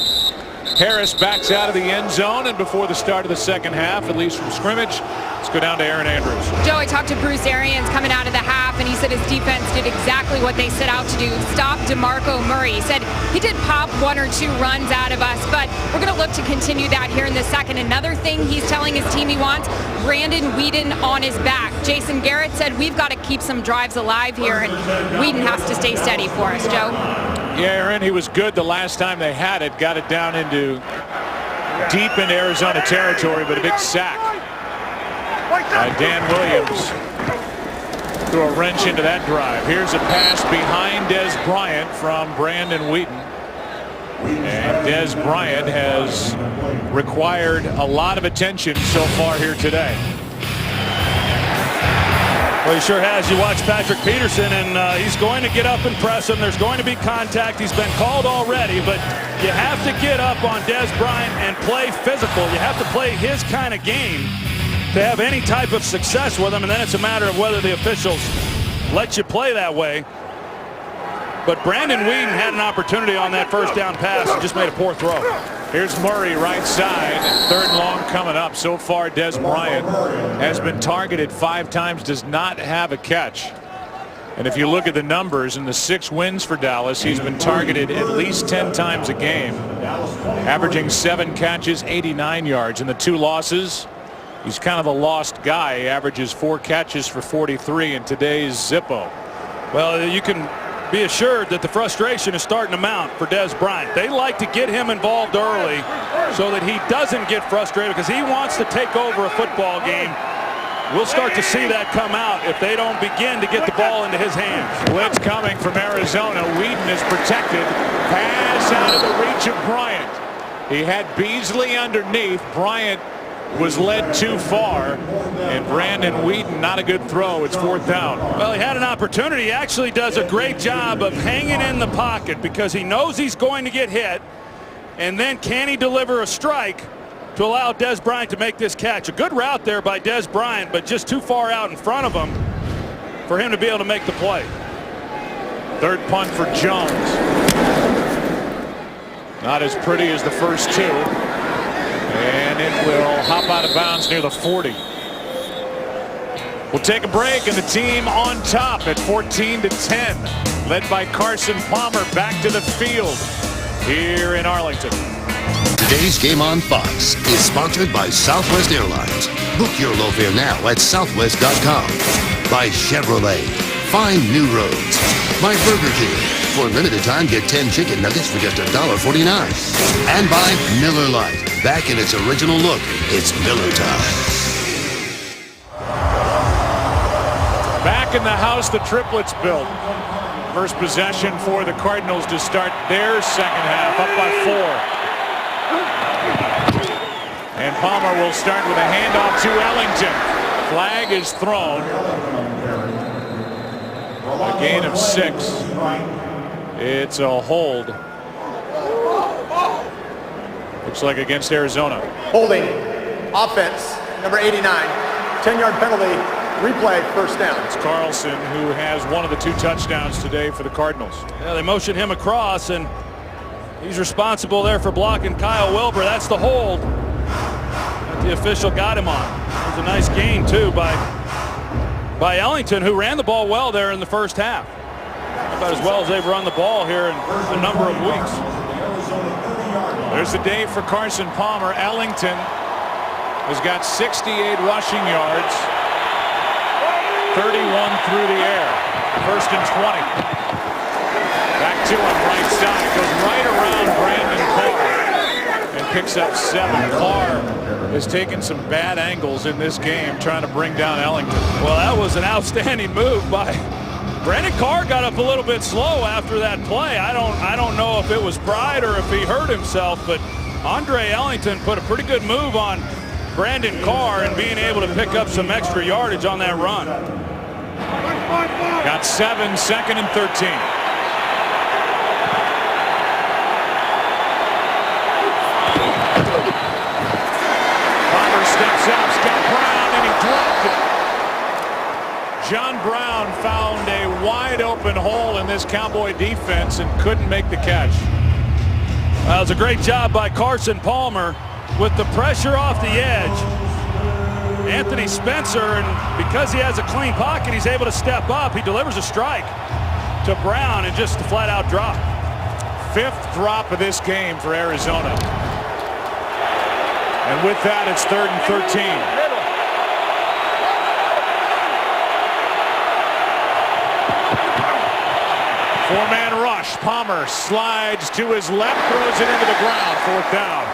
Harris backs out of the end zone, and before the start of the second half, at least from scrimmage, let's go down to Aaron Andrews. Joe, I talked to Bruce Arians coming out of the half, and he said his defense did exactly what they set out to do, stop DeMarco Murray. He said he did pop 1 or 2 runs out of us, but we're going to look to continue that here in the second. Another thing he's telling his team he wants, Brandon Weeden on his back. Jason Garrett said we've got to keep some drives alive here, and Weeden has to stay steady for us, Joe. Yeah, Aaron, he was good the last time they had it. Got it down into deep into Arizona territory, but a big sack by Dan Williams. Threw a wrench into that drive. Here's a pass behind Dez Bryant from Brandon Weeden. And Dez Bryant has required a lot of attention so far here today. Well, he sure has. You watch Patrick Peterson, and he's going to get up and press him. There's going to be contact. He's been called already, but you have to get up on Dez Bryant and play physical. You have to play his kind of game to have any type of success with him, and then it's a matter of whether the officials let you play that way. But Brandon Weeden had an opportunity on that first down pass and just made a poor throw. Here's Murray right side. 3rd and long coming up. So far, Dez Bryant has been targeted 5 times, does not have a catch. And if you look at the numbers in the 6 wins for Dallas, he's been targeted at least 10 times a game, averaging 7 catches, 89 yards. In the 2 losses, he's kind of a lost guy. He averages 4 catches for 43 in today's Zippo. Well, you can be assured that the frustration is starting to mount for Dez Bryant. They like to get him involved early so that he doesn't get frustrated, because he wants to take over a football game. We'll start to see that come out if they don't begin to get the ball into his hands. Blitz coming from Arizona. Whedon is protected. Pass out of the reach of Bryant. He had Beasley underneath. Bryant was led too far, and Brandon Whedon, not a good throw. It's 4th down. Well, he had an opportunity. He actually does a great job of hanging in the pocket because he knows he's going to get hit, and then can he deliver a strike to allow Dez Bryant to make this catch. A good route there by Dez Bryant, but just too far out in front of him for him to be able to make the play. 3rd punt for Jones. Not as pretty as the first 2. And it will hop out of bounds near the 40. We'll take a break, and the team on top at 14-10, led by Carson Palmer, back to the field here in Arlington. Today's game on Fox is sponsored by Southwest Airlines. Book your low fare now at southwest.com. By Chevrolet. Find new roads. By Burger King. For a limited time, get 10 chicken nuggets for just $1.49. And by Miller Lite. Back in its original look, it's Miller time. Back in the house the triplets built. First possession for the Cardinals to start their second half, up by 4. And Palmer will start with a handoff to Ellington. Flag is thrown. A gain of 6. It's a hold. Looks like against Arizona. Holding. Offense. Number 89. 10-yard penalty. Replay. First down. It's Carlson, who has one of the 2 touchdowns today for the Cardinals. Yeah, they motion him across, and he's responsible there for blocking Kyle Wilbur. That's the hold that the official got him on. It was a nice gain, too, by Ellington, who ran the ball well there in the first half. About as well as they've run the ball here in a number of weeks. There's the day for Carson Palmer. Ellington has got 68 rushing yards, 31 through the air. 1st and 20. Back to him, right side. Goes right around Brandon Carr and picks up 7. Carr has taken some bad angles in this game trying to bring down Ellington. Well, that was an outstanding move by Brandon Carr. Got up a little bit slow after that play. I don't know if it was pride or if he hurt himself, but Andre Ellington put a pretty good move on Brandon Carr and being able to pick up some extra yardage on that run. Got 7, 2nd and 13. Palmer steps up, Scott Brown, and he dropped it. John Brown found a wide open hole in this Cowboy defense and couldn't make the catch. That was a great job by Carson Palmer with the pressure off the edge. Anthony Spencer, and because he has a clean pocket, he's able to step up. He delivers a strike to Brown and just a flat-out drop. 5th drop of this game for Arizona. And with that, it's 3rd and 13. Four-man rush. Palmer slides to his left, throws it into the ground. 4th down.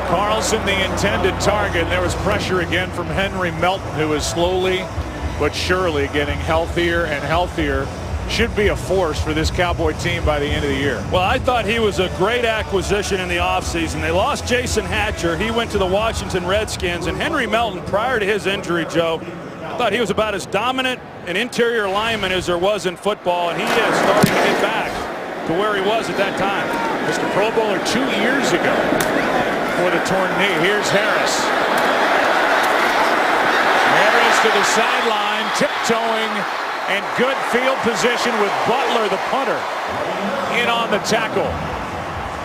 Carlson, the intended target. And there was pressure again from Henry Melton, who is slowly but surely getting healthier and healthier. Should be a force for this Cowboy team by the end of the year. Well, I thought he was a great acquisition in the offseason. They lost Jason Hatcher. He went to the Washington Redskins. And Henry Melton, prior to his injury, Joe, I thought he was about as dominant an interior lineman as there was in football, and he is starting to get back to where he was at that time. Mr. Pro Bowler 2 years ago for the torn knee. Here's Harris. Harris to the sideline, tiptoeing, and good field position with Butler, the punter, in on the tackle.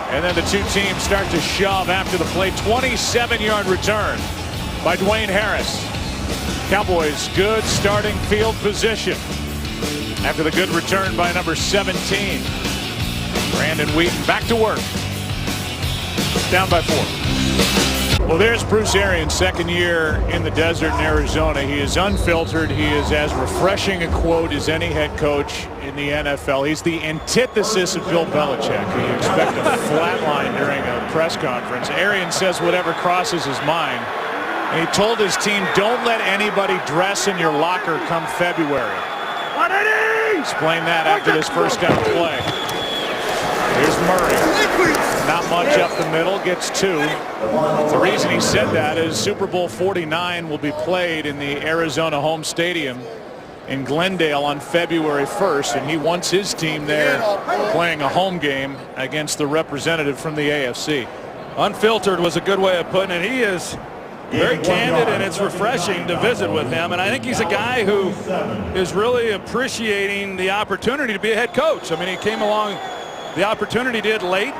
And then the 2 teams start to shove after the play. 27-yard return by Dwayne Harris. Cowboys good starting field position. after the good return by number 17. Brandon Wheaton back to work. Down by 4. Well, there's Bruce Arians, second year in the desert in Arizona. He is unfiltered. He is as refreshing a quote as any head coach in the NFL. He's the antithesis of Bill Belichick, who you expect to flatline during a press conference. Arians says whatever crosses his mind. And he told his team, don't let anybody dress in your locker come February. Explain that after this first down play. Here's Murray. Not much up the middle, gets 2. The reason he said that is Super Bowl 49 will be played in the Arizona home stadium in Glendale on February 1st, and he wants his team there playing a home game against the representative from the AFC. Unfiltered was a good way of putting it. He is very candid, and it's refreshing to visit with him. And I think he's a guy who is really appreciating the opportunity to be a head coach. I mean, he came along, the opportunity did late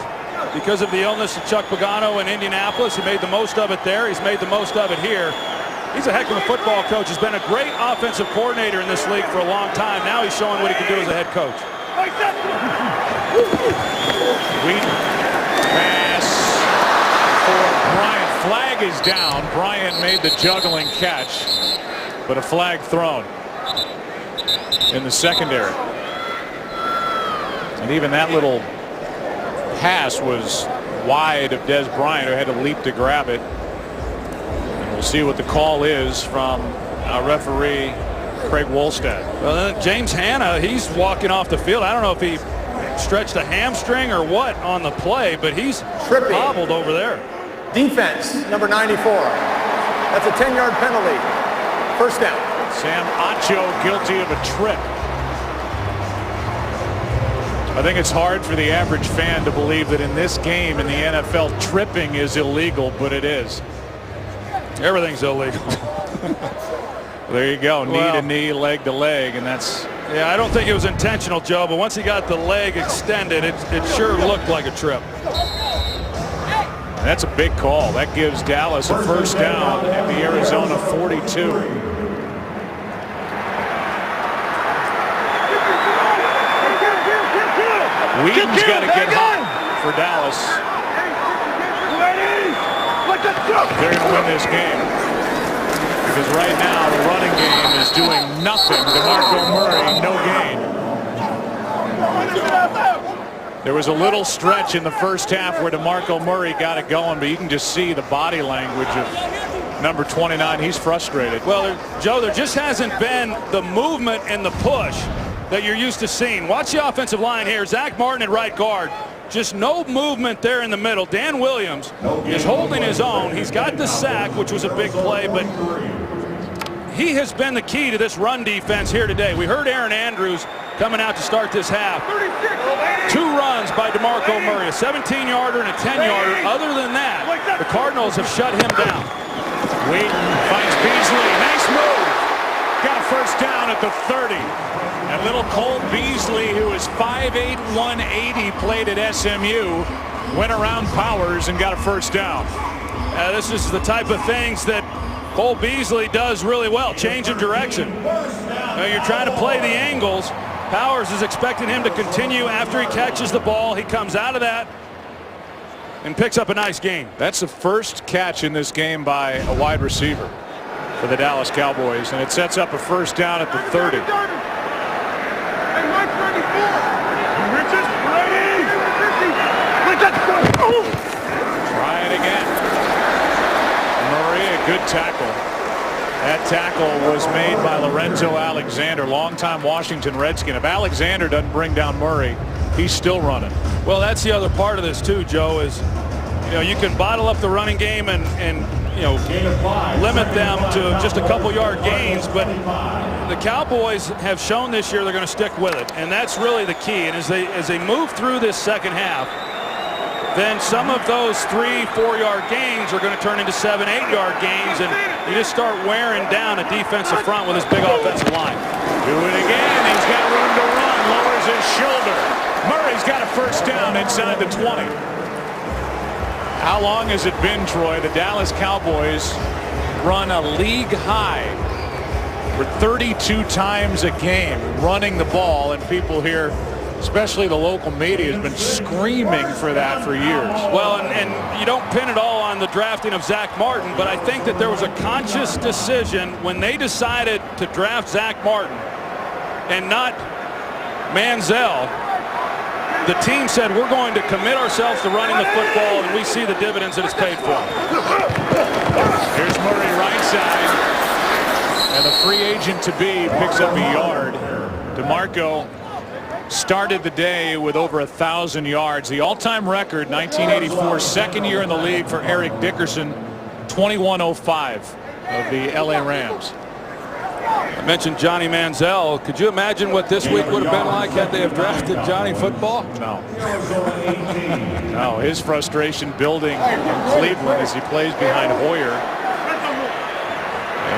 because of the illness of Chuck Pagano in Indianapolis. He made the most of it there. He's made the most of it here. He's a heck of a football coach. He's been a great offensive coordinator in this league for a long time. Now he's showing what he can do as a head coach. Wheaton pass for Bryant. Flag is down. Bryant made the juggling catch, but a flag thrown in the secondary. And even that little pass was wide of Des Bryant, who had to leap to grab it. And we'll see what the call is from referee Craig Wolstad. Well, James Hanna, he's walking off the field. I don't know if he stretched a hamstring or what on the play, but he's hobbled over there. Defense, number 94. That's a 10-yard penalty. First down. Sam Acho guilty of a trip. I think it's hard for the average fan to believe that in this game in the NFL, tripping is illegal, but it is. Everything's illegal. There you go. Knee to knee, leg to leg, and that's... Yeah, I don't think it was intentional, Joe, but once he got the leg extended, it sure looked like a trip. And that's a big call. That gives Dallas a first down at the Arizona 42. Wheaton's got to get hot for Dallas. They're going to win this game. Because right now the running game is doing nothing. DeMarco Murray, no gain. There was a little stretch in the first half where DeMarco Murray got it going, but you can just see the body language of number 29. He's frustrated. Well, Joe, there just hasn't been the movement and the push that you're used to seeing. Watch the offensive line here. Zach Martin at right guard. Just no movement there in the middle. Dan Williams is holding his own. He's got the sack, which was a big play, but he has been the key to this run defense here today. We heard Aaron Andrews coming out to start this half. 2 runs by DeMarco Murray, a 17-yarder and a 10-yarder. Other than that, the Cardinals have shut him down. Wheaton finds Beasley. Nice move. Got a first down at the 30. And little Cole Beasley, who is 5'8", 180, played at SMU, went around Powers and got a first down. This is the type of things that Cole Beasley does really well, change of direction. You're trying to play the angles. Powers is expecting him to continue after he catches the ball. He comes out of that and picks up a nice gain. That's the first catch in this game by a wide receiver for the Dallas Cowboys, and it sets up a first down at the 30. Try it again. Murray, a good tackle. That tackle was made by Lorenzo Alexander, longtime Washington Redskin. If Alexander doesn't bring down Murray, he's still running. Well, that's the other part of this too, Joe, is you can bottle up the running game and limit them to just a couple yard gains, but the Cowboys have shown this year they're going to stick with it, and that's really the key. And as they move through this second half, then some of those 3-4 yard gains are going to turn into 7-8 yard gains, and you just start wearing down a defensive front with this big offensive line. Do it again. He's got room to run. Lowers his shoulder. Murray's got a first down inside the 20. How long has it been, Troy? The Dallas Cowboys run a league high for 32 times a game running the ball, and people here, especially the local media, has been screaming for that for years. Well, and you don't pin it all on the drafting of Zach Martin, but I think that there was a conscious decision when they decided to draft Zach Martin and not Manziel. The team said, we're going to commit ourselves to running the football, and we see the dividends that it's paid for. Here's Murray right side, and the free agent to be picks up a yard. DeMarco started the day with over 1,000 yards. The all-time record, 1984, second year in the league for Eric Dickerson, 2105 of the LA Rams. I mentioned Johnny Manziel. Could you imagine what this week would have been like had they have drafted Johnny Football? No. No, his frustration building in Cleveland as he plays behind Hoyer.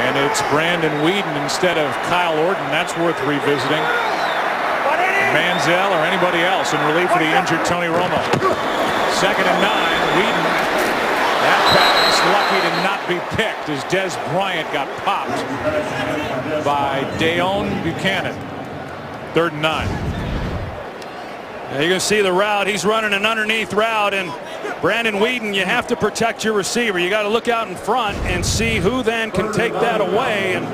And it's Brandon Weeden instead of Kyle Orton. That's worth revisiting. Manziel or anybody else in relief of the injured Tony Romo. 2nd and 9. Weeden. That pass lucky to not be picked as Des Bryant got popped by Deone Buchanan. 3rd and 9. You're going to see the route. He's running an underneath route, and Brandon Weeden, you have to protect your receiver. You got to look out in front and see who then can take that away. And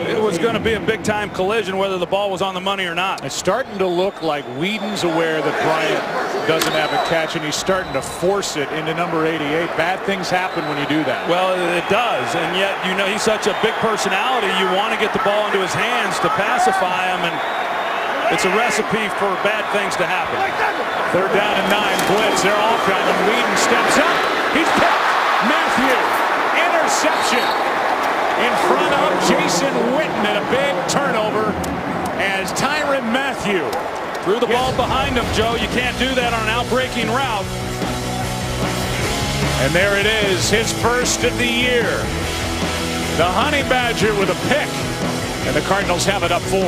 it was going to be a big-time collision whether the ball was on the money or not. It's starting to look like Whedon's aware that Bryant doesn't have a catch, and he's starting to force it into number 88. Bad things happen when you do that. Well, it does, and yet, you know, he's such a big personality. You want to get the ball into his hands to pacify him, and it's a recipe for bad things to happen. 3rd down and 9. Blitz. They're all coming. Weeden steps up. He's picked. Matthew. Interception. In front of Jason Witten, and a big turnover as Tyrann Mathieu threw the ball behind him, Joe. You can't do that on an out-breaking route. And there it is, his first of the year. The Honey Badger with a pick, and the Cardinals have it up 4.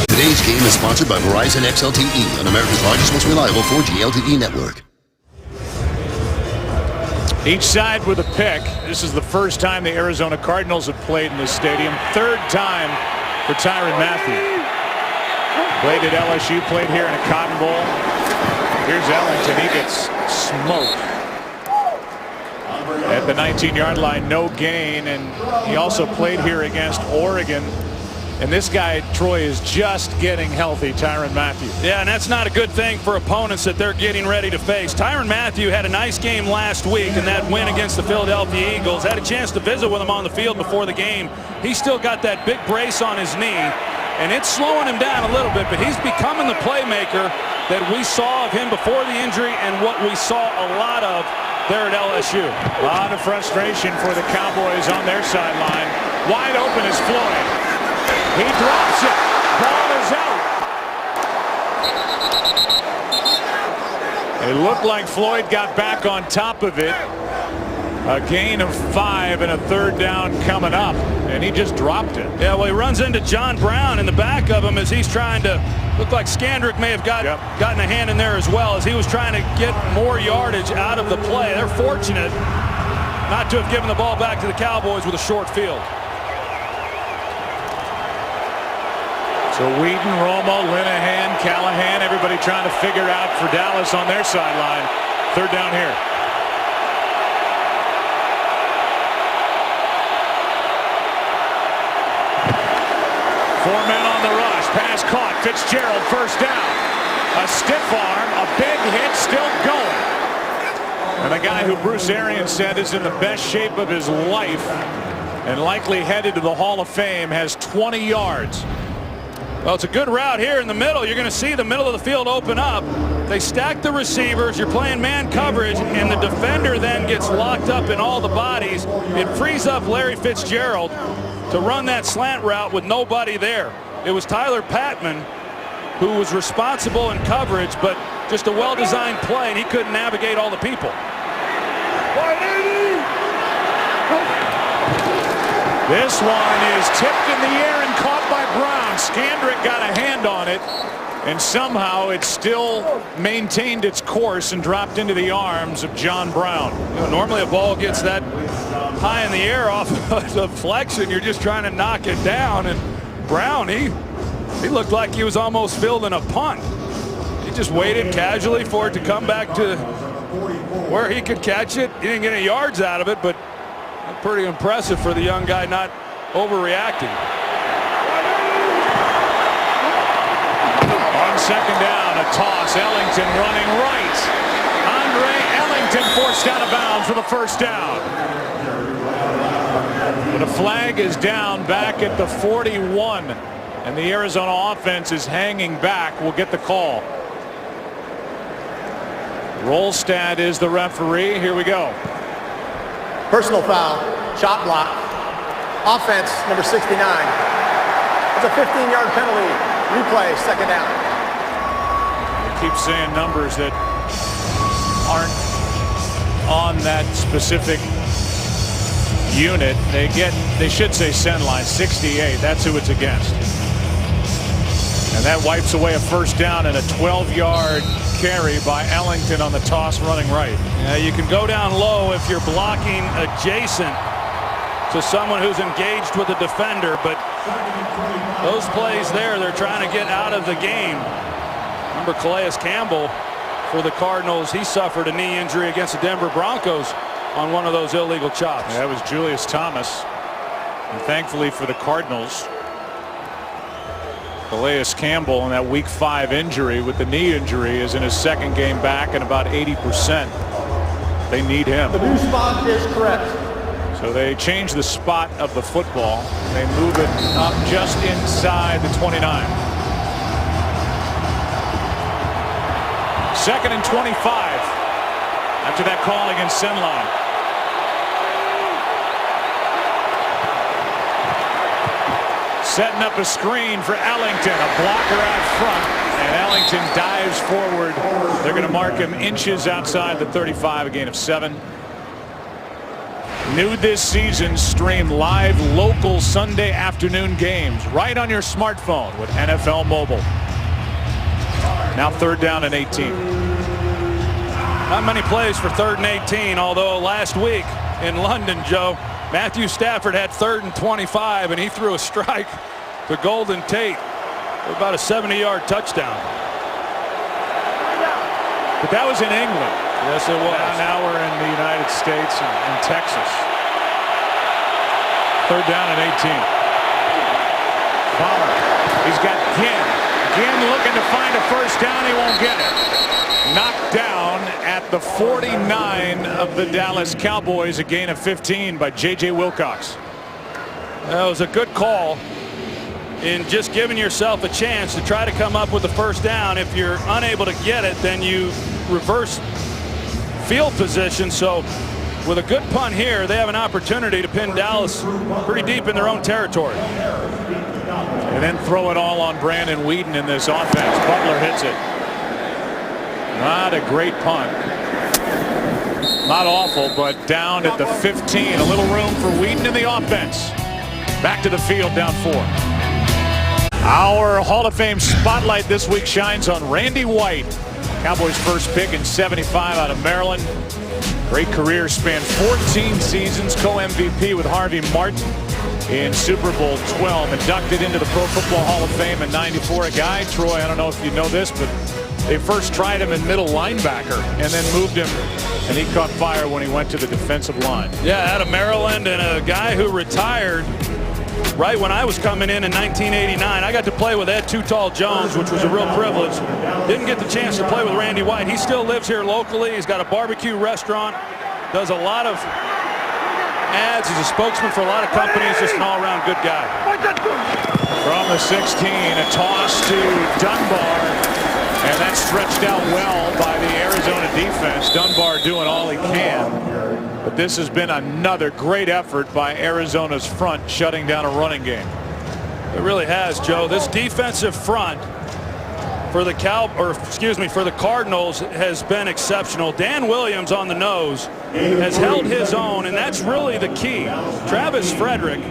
Today's game is sponsored by Verizon XLTE on America's largest, most reliable 4G LTE network. Each side with a pick. This is the first time the Arizona Cardinals have played in this stadium. 3rd time for Tyrann Mathieu. Played at LSU, played here in a Cotton Bowl. Here's Ellington. He gets smoked at the 19-yard line. No gain, and he also played here against Oregon. And this guy, Troy, is just getting healthy, Tyrann Mathieu. Yeah, and that's not a good thing for opponents that they're getting ready to face. Tyrann Mathieu had a nice game last week in that win against the Philadelphia Eagles. Had a chance to visit with him on the field before the game. He's still got that big brace on his knee, and it's slowing him down a little bit, but he's becoming the playmaker that we saw of him before the injury and what we saw a lot of there at LSU. A lot of frustration for the Cowboys on their sideline. Wide open is Floyd. He drops it. Ball is out. It looked like Floyd got back on top of it. A gain of 5 and a 3rd down coming up, and he just dropped it. Yeah, well, he runs into John Brown in the back of him as he's trying to, look like Skandrick may have gotten a hand in there as well, as he was trying to get more yardage out of the play. They're fortunate not to have given the ball back to the Cowboys with a short field. So Weeden, Romo, Linehan, Callahan, everybody trying to figure out for Dallas on their sideline. 3rd down here. Four men on the rush. Pass caught. Fitzgerald, 1st down. A stiff arm, a big hit, still going. And the guy who Bruce Arians said is in the best shape of his life and likely headed to the Hall of Fame has 20 yards. Well, it's a good route here in the middle. You're going to see the middle of the field open up. They stack the receivers. You're playing man coverage, and the defender then gets locked up in all the bodies. It frees up Larry Fitzgerald to run that slant route with nobody there. It was Tyler Patman who was responsible in coverage, but just a well-designed play, and he couldn't navigate all the people. This one is tipped in the air and caught by Brown. Skandrick got a hand on it, And somehow it still maintained its course and dropped into the arms of John Brown. You know, normally a ball gets that high in the air off of the flexion, you're just trying to knock it down. And Brown, he looked like he was almost fielding a punt. He just waited casually for it to come back to where he could catch it. He didn't get any yards out of it, but pretty impressive for the young guy not overreacting. On second down, a toss. Ellington running right. Andre Ellington forced out of bounds for the first down. But a flag is down back at the 41. And the Arizona offense is hanging back. We'll get the call. Rolstad is the referee. Here we go. Personal foul, chop block. Offense, number 69. It's a 15-yard penalty. Replay, second down. They keep saying numbers that aren't on that specific unit. They should say send line 68. That's who it's against. And that wipes away a first down and a 12-yard carry by Ellington on the toss running right. Yeah, you can go down low if you're blocking adjacent to someone who's engaged with a defender, but those plays there, they're trying to get out of the game. Remember Calais Campbell for the Cardinals, he suffered a knee injury against the Denver Broncos on one of those illegal chops. That was Julius Thomas. And thankfully for the Cardinals, Calais Campbell in that week 5 injury with the knee injury is in his second game back and about 80%. They need him. The new spot is correct. So they change the spot of the football. They move it up just inside the 29. Second and 25 after that call against Senline. Setting up a screen for Ellington, a blocker out front, and Ellington dives forward. They're going to mark him inches outside the 35, a gain of 7. New this season, stream live local Sunday afternoon games right on your smartphone with NFL Mobile. Now third down and 18. Not many plays for third and 18, although last week in London, Joe, Matthew Stafford had third and 25, and he threw a strike to Golden Tate for about a 70-yard touchdown. But that was in England. Yes, it was. Now we're in the United States and Texas. Third down and 18. Palmer. He's got Ginn. Ginn looking to find a first down. He won't get it. Knocked down at the 49 of the Dallas Cowboys, a gain of 15 by J.J. Wilcox. That was a good call in just giving yourself a chance to try to come up with the first down. If you're unable to get it, then you reverse field position. So with a good punt here, they have an opportunity to pin Dallas pretty deep in their own territory. And then throw it all on Brandon Whedon in this offense. Butler hits it. Not a great punt. Not awful, but down at the 15. A little room for Whedon in the offense. Back to the field, down 4. Our Hall of Fame spotlight this week shines on Randy White. Cowboys' first pick in '75 out of Maryland. Great career, spanned 14 seasons, co-MVP with Harvey Martin in Super Bowl 12. Inducted into the Pro Football Hall of Fame in '94. A guy, Troy, I don't know if you know this, but they first tried him in middle linebacker and then moved him, and he caught fire when he went to the defensive line. Yeah, out of Maryland, and a guy who retired right when I was coming in 1989. I got to play with Ed Too Tall Jones, which was a real privilege. Didn't get the chance to play with Randy White. He still lives here locally. He's got a barbecue restaurant, does a lot of ads. He's a spokesman for a lot of companies, just an all-around good guy. From the 16, a toss to Dunbar. And that's stretched out well by the Arizona defense. Dunbar doing all he can. But this has been another great effort by Arizona's front, shutting down a running game. It really has, Joe. This defensive front for the Cardinals has been exceptional. Dan Williams on the nose has held his own, and that's really the key. Travis Frederick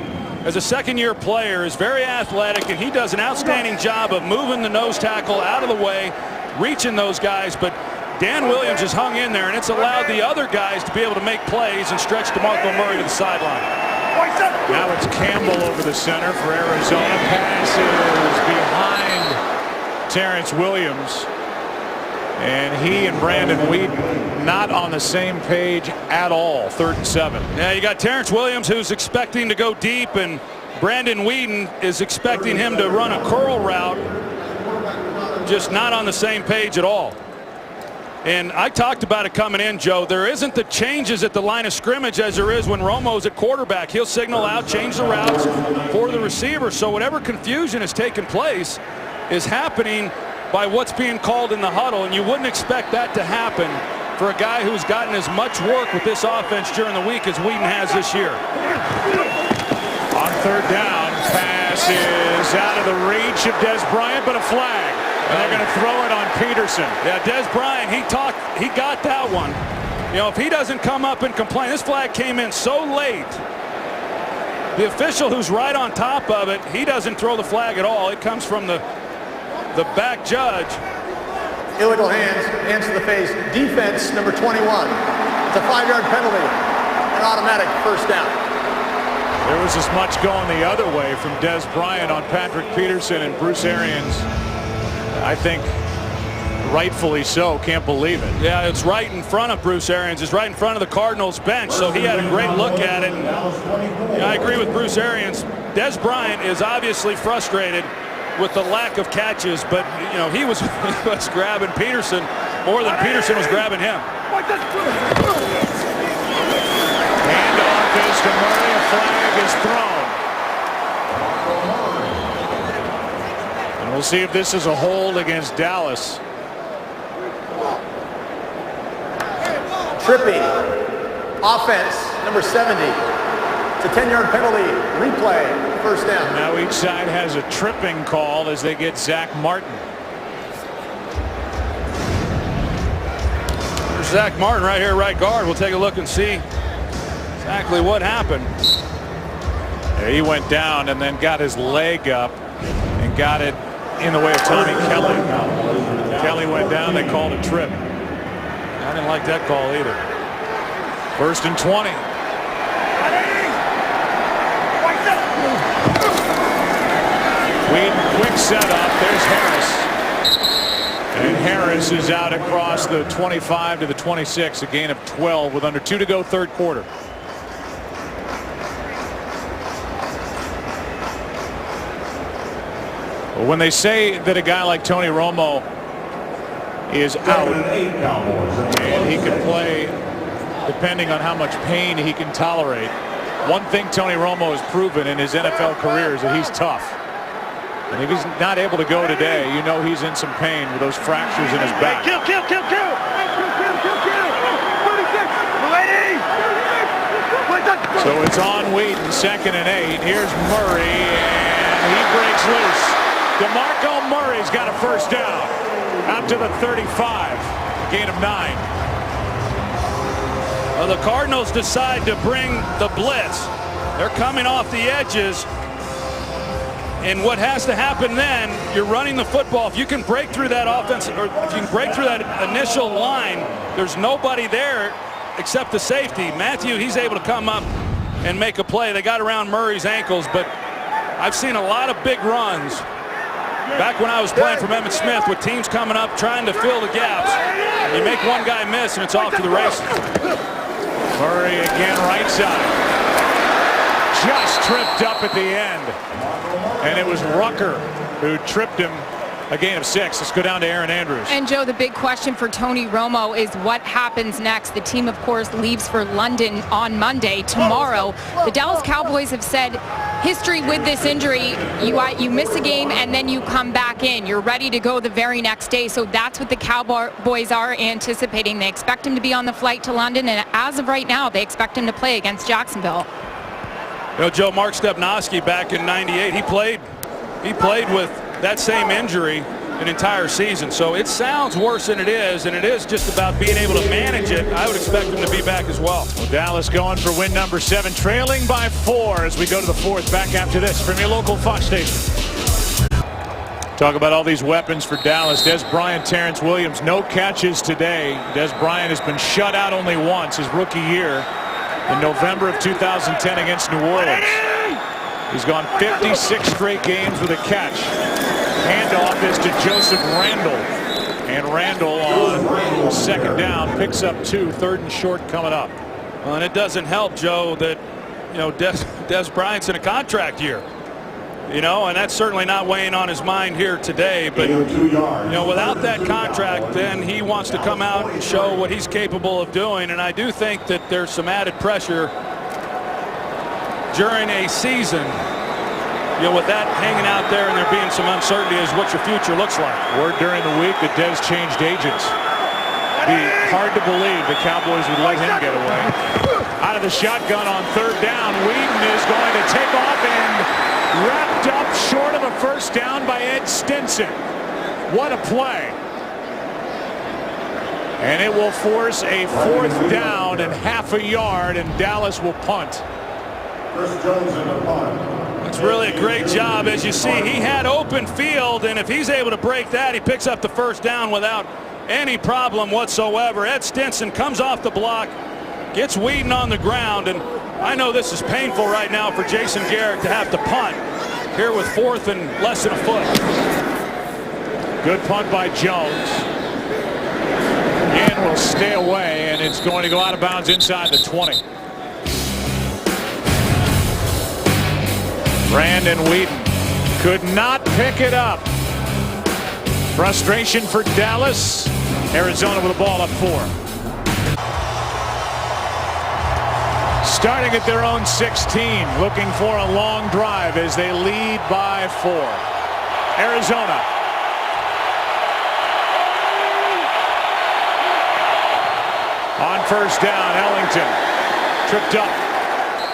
as a second-year player, is very athletic, and he does an outstanding job of moving the nose tackle out of the way, reaching those guys. But Dan Williams has hung in there, and it's allowed the other guys to be able to make plays and stretch DeMarco Murray to the sideline. Now it's Campbell over the center for Arizona. Passes behind Terrence Williams. And he and Brandon Weeden not on the same page at all. 3rd and 7. Yeah, you got Terrence Williams, who's expecting to go deep, and Brandon Weeden is expecting him to run a curl route. Just not on the same page at all. And I talked about it coming in, Joe. There isn't the changes at the line of scrimmage as there is when Romo's at quarterback. He'll signal out, change the routes for the receiver. So whatever confusion has taken place is happening by what's being called in the huddle, and you wouldn't expect that to happen for a guy who's gotten as much work with this offense during the week as Weeden has this year. On 3rd down, pass is out of the reach of Des Bryant, but a flag. And they're going to throw it on Peterson. Yeah, Des Bryant, he got that one. You know, if he doesn't come up and complain, this flag came in so late. The official who's right on top of it, he doesn't throw the flag at all. It comes from the back judge. Illegal hands to the face. Defense number 21. It's a 5-yard penalty. An automatic first down. There was as much going the other way from Des Bryant on Patrick Peterson, and Bruce Arians, I think rightfully so, can't believe it. Yeah, it's right in front of Bruce Arians. It's right in front of the Cardinals bench, so he had a great look at it. And I agree with Bruce Arians. Des Bryant is obviously frustrated with the lack of catches, but you know, he was grabbing Peterson more than Peterson was grabbing him. Handoff is to Murray. A flag is thrown. And we'll see if this is a hold against Dallas. Tripping. Offense number 70. It's a 10-yard penalty. Replay. First down. Now each side has a tripping call as they get Zach Martin. There's Zach Martin right here, right guard. We'll take a look and see exactly what happened. Yeah, he went down and then got his leg up and got it in the way of Tommy Kelly. Kelly went down. They called a trip. I didn't like that call either. 1st and 20. Weeden, quick setup. There's Harris. And Harris is out across the 25 to the 26, a gain of 12 with under 2 to go, 3rd quarter. Well, when they say that a guy like Tony Romo is out and he can play depending on how much pain he can tolerate, one thing Tony Romo has proven in his NFL career is that he's tough. And if he's not able to go today, you know he's in some pain with those fractures in his back. Kill. 46. So it's on Weeden, 2nd and 8. Here's Murray, and he breaks loose. DeMarco Murray's got a first down. Out to the 35, gain of 9. Well, the Cardinals decide to bring the blitz. They're coming off the edges. And what has to happen then, you're running the football. If you can break through that offense, or if you can break through that initial line, there's nobody there except the safety. Matthew, he's able to come up and make a play. They got around Murray's ankles, but I've seen a lot of big runs back when I was playing for Emmitt Smith with teams coming up trying to fill the gaps. You make one guy miss and it's off to the races. Murray again, right side. Just tripped up at the end. And it was Rucker who tripped him. A gain of 6. Let's go down to Aaron Andrews. And Joe, the big question for Tony Romo is what happens next. The team, of course, leaves for London on Monday. Tomorrow, the Dallas Cowboys have said history with this injury. You miss a game and then you come back in. You're ready to go the very next day. So that's what the Cowboys are anticipating. They expect him to be on the flight to London, and as of right now, they expect him to play against Jacksonville. You know, Joe, Mark Stepnoski back in '98, he played with that same injury an entire season. So it sounds worse than it is, and it is just about being able to manage it. I would expect him to be back as well. Dallas going for win number 7, trailing by 4 as we go to the 4th. Back after this from your local Fox station. Talk about all these weapons for Dallas. Des Bryant, Terrence Williams, no catches today. Des Bryant has been shut out only once his rookie year in November of 2010 against New Orleans. He's gone 56 straight games with a catch. Handoff is to Joseph Randle. And Randle on second down picks up 2, 3rd and short coming up. Well, and it doesn't help, Joe, that Des Bryant's in a contract year. And that's certainly not weighing on his mind here today. But, without that contract, then he wants to come out and show what he's capable of doing. And I do think that there's some added pressure during a season, with that hanging out there and there being some uncertainty as what your future looks like. Word during the week that Des changed agents. Be hard to believe the Cowboys would let him get away. Out of the shotgun on 3rd down, Whedon is going to take off and wrapped up short of a first down by Ed Stinson. What a play. And it will force a 4th down and half a yard, and Dallas will punt. Chris Jones in the punt. It's really a great job. As you see, he had open field, and if he's able to break that, he picks up the first down without any problem whatsoever. Ed Stinson comes off the block, gets Whedon on the ground, and I know this is painful right now for Jason Garrett to have to punt here with 4th and less than a foot. Good punt by Jones. And will stay away, and it's going to go out of bounds inside the 20. Brandon Whedon could not pick it up. Frustration for Dallas. Arizona with the ball up 4. Starting at their own 16, looking for a long drive as they lead by 4. Arizona. On first down, Ellington tripped up.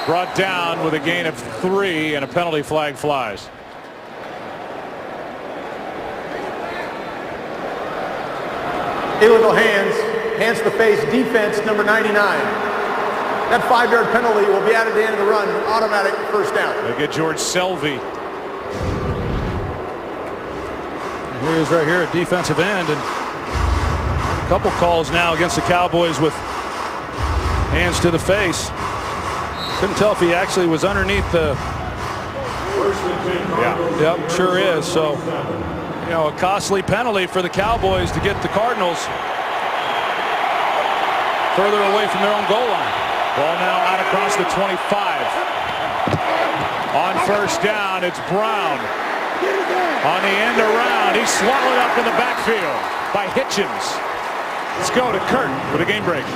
Brought down with a gain of 3, and a penalty flag flies. Illegal hands to face defense number 99. That 5-yard penalty will be added at the end of the run, automatic first down. They get George Selvey. Here he is right here at defensive end, and a couple calls now against the Cowboys with hands to the face. Couldn't tell if he actually was underneath the. Yeah. Yep, sure is. So, a costly penalty for the Cowboys to get the Cardinals further away from their own goal line. Ball now out across the 25. On first down, it's Brown. On the end around, he's swallowed up in the backfield by Hitchens. Let's go to Kurt with a game break.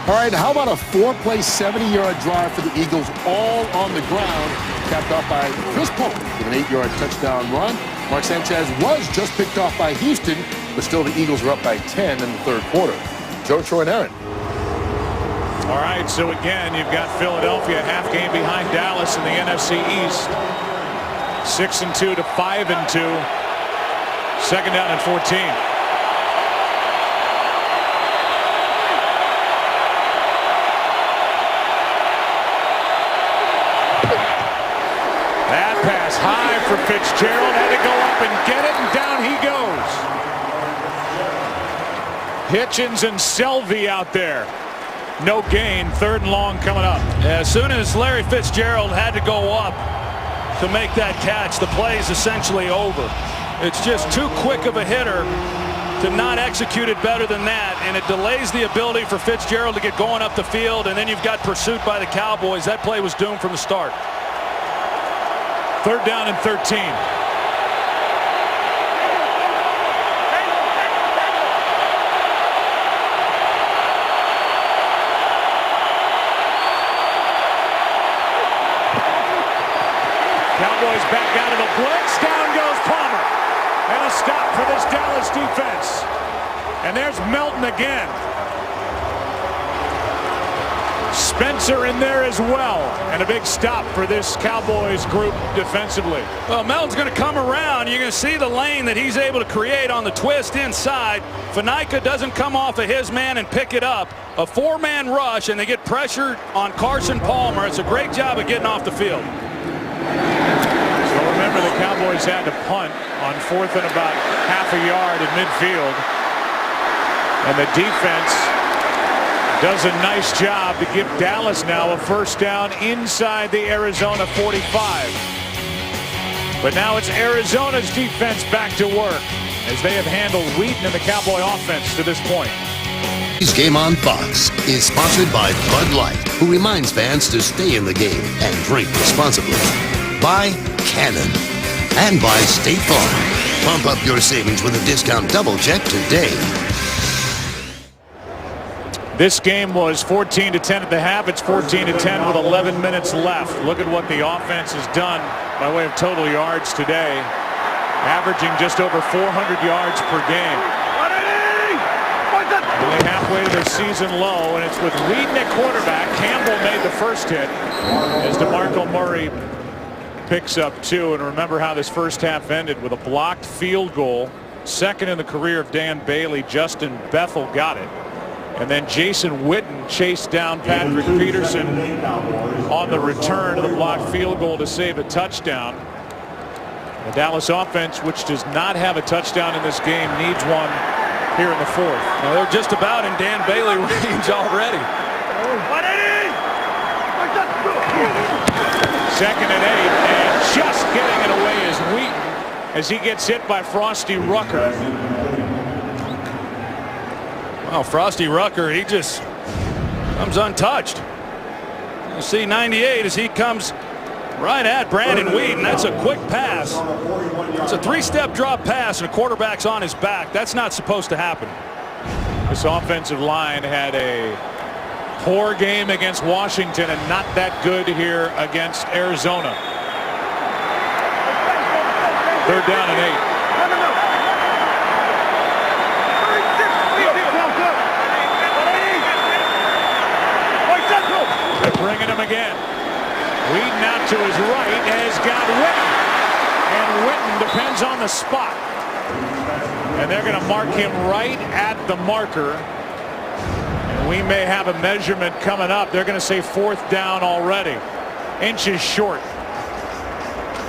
All right, how about a 4-play, 70-yard drive for the Eagles, all on the ground, capped off by Chris Polk with an 8-yard touchdown run. Mark Sanchez was just picked off by Houston, but still the Eagles are up by 10 in the 3rd quarter. Joe, Troy, and Aaron. All right, so again, you've got Philadelphia half game behind Dallas in the NFC East. 6-2 to 5-2. 2nd down and 14. That pass high for Fitzgerald, had to go up and get it, and down he goes. Hitchens and Selvey out there. No gain, 3rd and long coming up. Yeah, as soon as Larry Fitzgerald had to go up to make that catch, the play is essentially over. It's just too quick of a hitter to not execute it better than that, and it delays the ability for Fitzgerald to get going up the field, and then you've got pursuit by the Cowboys. That play was doomed from the start. 3rd down and 13. Cowboys back out of the blitz. Down goes Palmer. And a stop for this Dallas defense. And there's Melton again. Spencer in there as well. And a big stop for this Cowboys group defensively. Well, Melton's going to come around. You're going to see the lane that he's able to create on the twist inside. Fanica doesn't come off of his man and pick it up. A four-man rush, and they get pressured on Carson Palmer. It's a great job of getting off the field. So remember, the Cowboys had to punt on 4th and about half a yard in midfield. And the defense does a nice job to give Dallas now a first down inside the Arizona 45. But now it's Arizona's defense back to work as they have handled Wheaton and the Cowboy offense to this point. This Game on Fox is sponsored by Bud Light, who reminds fans to stay in the game and drink responsibly. By Canon and by State Farm. Pump up your savings with a discount double check today. This game was 14-10 at the half. It's 14-10 with 11 minutes left. Look at what the offense has done by way of total yards today, averaging just over 400 yards per game. Only halfway to their season low, and it's with Wheaton at quarterback. Campbell made the first hit as DeMarco Murray picks up 2. And remember how this first half ended with a blocked field goal. Second in the career of Dan Bailey. Justin Bethel got it. And then Jason Witten chased down Patrick Peterson on the return of the blocked field goal to save a touchdown. The Dallas offense, which does not have a touchdown in this game, needs one here in the 4th. Well, they're just about in Dan Bailey range already. 2nd and 8, and just getting it away is Wheaton as he gets hit by Frosty Rucker. Well, Frosty Rucker, he just comes untouched. You see 98 as he comes right at Brandon Wheaton. That's a quick pass. It's a 3-step drop pass, and a quarterback's on his back. That's not supposed to happen. This offensive line had a poor game against Washington and not that good here against Arizona. 3rd down and 8. They're bringing him again. Wheaton out to his right has got Witten. And Witten depends on the spot. And they're going to mark him right at the marker. And we may have a measurement coming up. They're going to say 4th down already. Inches short.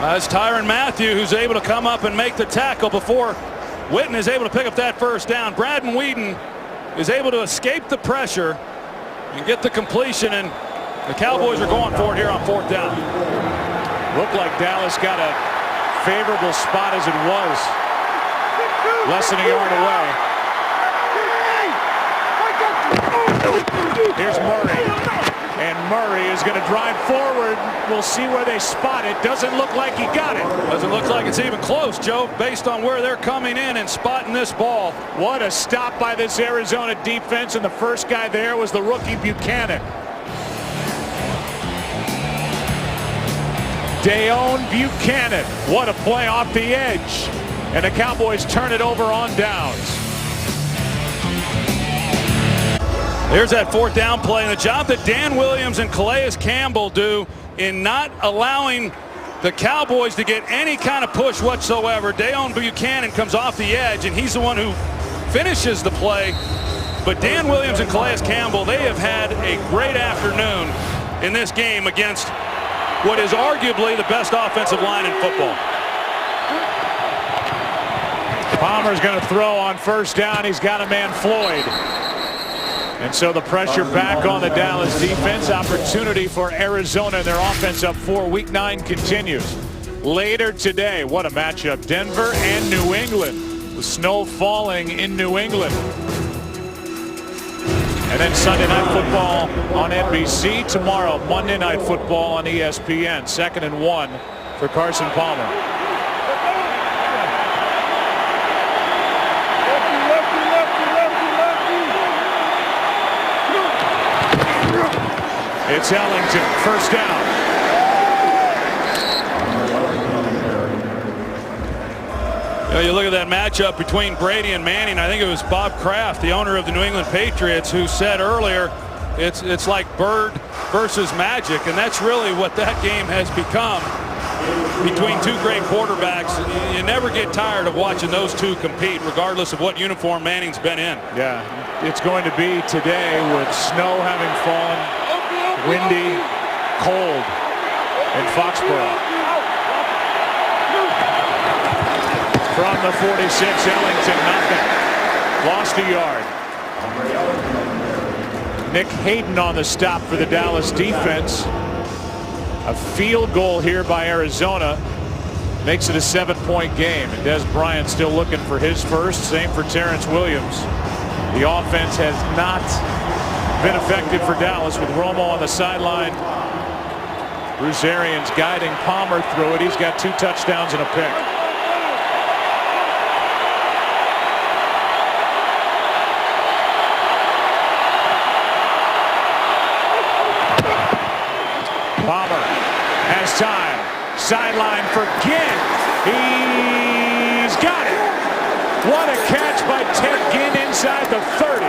That's Tyrann Mathieu who's able to come up and make the tackle before Witten is able to pick up that first down. Brandon Wheaton is able to escape the pressure and get the completion, and the Cowboys are going for it here on 4th down. Looked like Dallas got a favorable spot as it was. Less than a yard away. Here's Murray. And Murray is going to drive forward. We'll see where they spot it. Doesn't look like he got it. Doesn't look like it's even close, Joe, based on where they're coming in and spotting this ball. What a stop by this Arizona defense. And the first guy there was the rookie Buchanan. Dayon Buchanan. What a play off the edge. And the Cowboys turn it over on downs. There's that 4th down play, and the job that Dan Williams and Calais Campbell do in not allowing the Cowboys to get any kind of push whatsoever. Dayon Buchanan comes off the edge, and he's the one who finishes the play. But Dan Williams and Calais Campbell, they have had a great afternoon in this game against what is arguably the best offensive line in football. Palmer's going to throw on 1st down. He's got a man, Floyd. And so the pressure back on the Dallas defense. Opportunity for Arizona and their offense up 4. Week 9 continues. Later today, what a matchup. Denver and New England. The snow falling in New England. And then Sunday Night Football on NBC. Tomorrow, Monday Night Football on ESPN. 2nd and 1 for Carson Palmer. It's Ellington, 1st down. You look at that matchup between Brady and Manning. I think it was Bob Kraft, the owner of the New England Patriots, who said earlier It's like bird versus magic, and that's really what that game has become between two great quarterbacks. You never get tired of watching those two compete, regardless of what uniform Manning's been in. Yeah, it's going to be today with snow having fallen, windy, cold in Foxborough. From the 46, Ellington, nothing. Lost a yard. Nick Hayden on the stop for the Dallas defense. A field goal here by Arizona makes it a 7-point game. And Des Bryant still looking for his first. Same for Terrence Williams. The offense has not been effective for Dallas with Romo on the sideline. Bruce Arians guiding Palmer through it. He's got 2 touchdowns and a pick. Palmer has time. Sideline for Ginn. He's got it. What a catch by Ted Ginn inside the 30.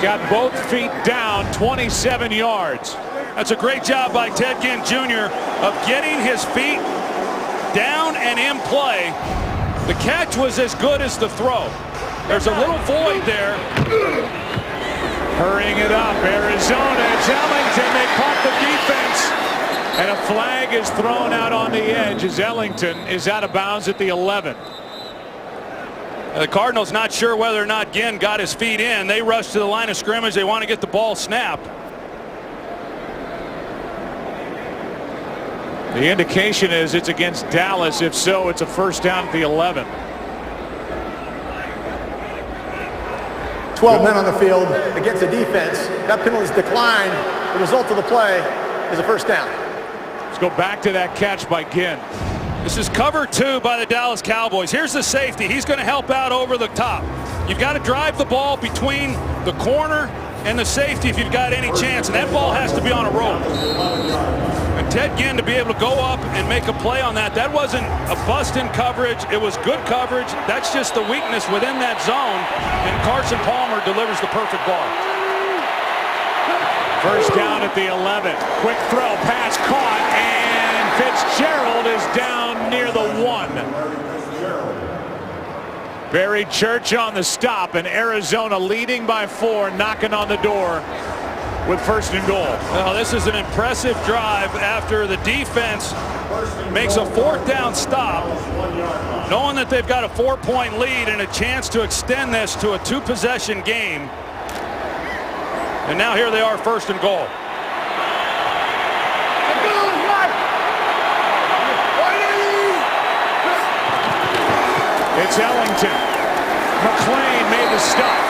Got both feet down, 27 yards. That's a great job by Ted Ginn Jr. of getting his feet down and in play. The catch was as good as the throw. There's a little void there. Hurrying it up, Arizona. It's Ellington. They caught the defense. And a flag is thrown out on the edge as Ellington is out of bounds at the 11. The Cardinals not sure whether or not Ginn got his feet in. They rush to the line of scrimmage. They want to get the ball snapped. The indication is it's against Dallas. If so, it's a first down at the 11. 12 men on the field against the defense. That penalty's declined. The result of the play is a first down. Let's go back to that catch by Ginn. This is cover 2 by the Dallas Cowboys. Here's the safety. He's going to help out over the top. You've got to drive the ball between the corner and the safety if you've got any chance, and that ball has to be on a rope. And Ted Ginn to be able to go up and make a play on that, that wasn't a bust in coverage. It was good coverage. That's just the weakness within that zone, and Carson Palmer delivers the perfect ball. First down at the 11. Quick throw, pass caught, and Fitzgerald is down near the 1. Barry Church on the stop, and Arizona leading by 4, knocking on the door with first and goal. Well, this is an impressive drive after the defense makes a 4th down stop, knowing that they've got a 4-point lead and a chance to extend this to a 2-possession game. And now here they are, first and goal. It's Ellington. McClain made the stop.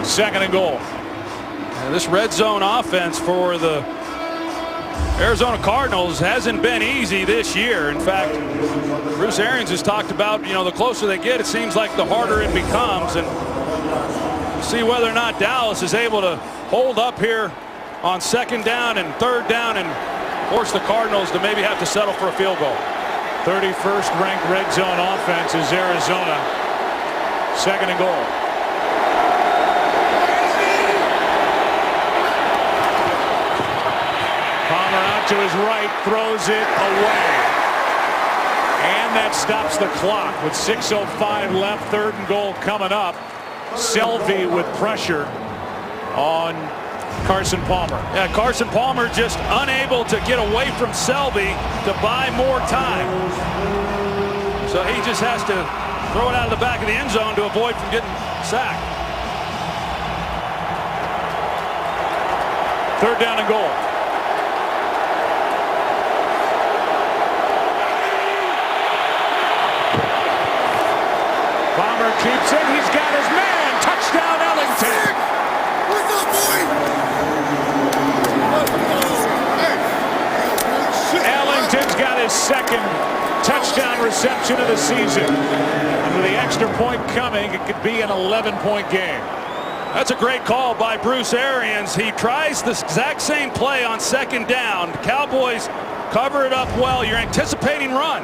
Second and goal. And this red zone offense for the Arizona Cardinals hasn't been easy this year. In fact, Bruce Arians has talked about, the closer they get, it seems like the harder it becomes. And see whether or not Dallas is able to hold up here on 2nd down and 3rd down and force the Cardinals to maybe have to settle for a field goal. 31st ranked red zone offense is Arizona. Second and goal. Palmer out to his right, throws it away. And that stops the clock with 6:05 left. 3rd and goal coming up. Selvey with pressure on Carson Palmer. Yeah, Carson Palmer just unable to get away from Selvey to buy more time. So he just has to throw it out of the back of the end zone to avoid from getting sacked. 3rd down and goal. Palmer keeps it. He's got his man. Touchdown, Ellington. Ellington's got his 2nd touchdown reception of the season. And with the extra point coming, it could be an 11-point game. That's a great call by Bruce Arians. He tries the exact same play on 2nd down. The Cowboys cover it up well. You're anticipating run.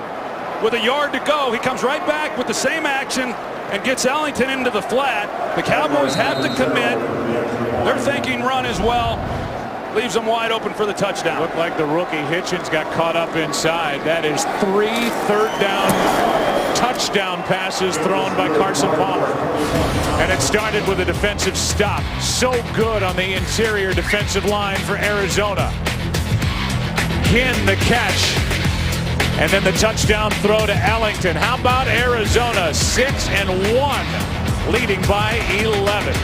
with a yard to go. He comes right back with the same action and gets Ellington into the flat. The Cowboys have to commit. They're thinking run as well. Leaves them wide open for the touchdown. Looked like the rookie Hitchens got caught up inside. That is 3 third-down touchdown passes thrown by Carson Palmer. And it started with a defensive stop. So good on the interior defensive line for Arizona. Ginn the catch. And then the touchdown throw to Ellington. How about Arizona? 6-1, leading by 11.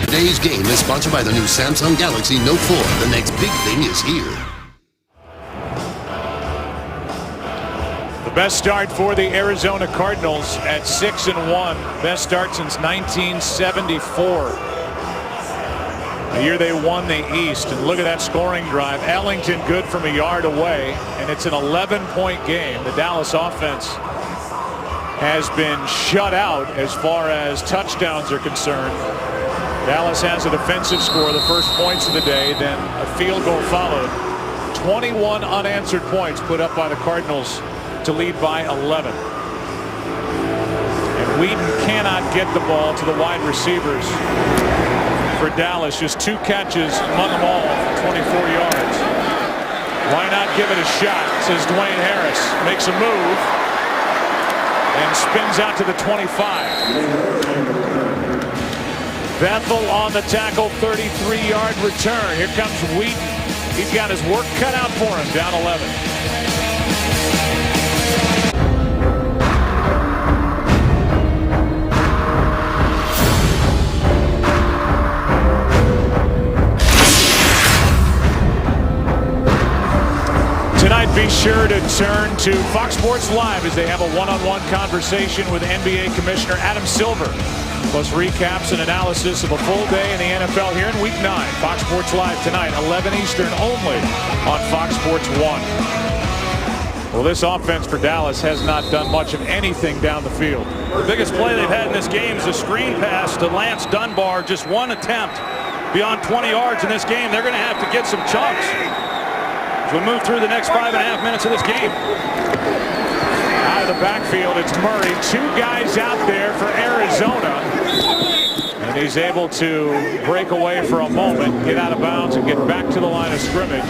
Today's game is sponsored by the new Samsung Galaxy Note 4. The next big thing is here. The best start for the Arizona Cardinals at 6-1. Best start since 1974. The year they won the East. And look at that scoring drive. Ellington good from a yard away. And it's an 11-point game. The Dallas offense has been shut out as far as touchdowns are concerned. Dallas has a defensive score, the first points of the day, then a field goal followed. 21 unanswered points put up by the Cardinals to lead by 11. And Whedon cannot get the ball to the wide receivers for Dallas. Just 2 catches among them all for 24 yards. Why not give it a shot, says Dwayne Harris. Makes a move and spins out to the 25. Bethel on the tackle, 33-yard return. Here comes Wheaton. He's got his work cut out for him, down 11. Tonight, be sure to turn to Fox Sports Live as they have a one-on-one conversation with NBA Commissioner Adam Silver. Plus recaps and analysis of a full day in the NFL here in Week 9. Fox Sports Live tonight, 11 Eastern only on Fox Sports 1. Well, this offense for Dallas has not done much of anything down the field. The biggest play they've had in this game is a screen pass to Lance Dunbar. Just one attempt beyond 20 yards in this game. They're going to have to get some chunks as we move through the next 5.5 minutes of this game. Out of the backfield, it's Murray. 2 guys out there for Arizona. And he's able to break away for a moment, get out of bounds, and get back to the line of scrimmage.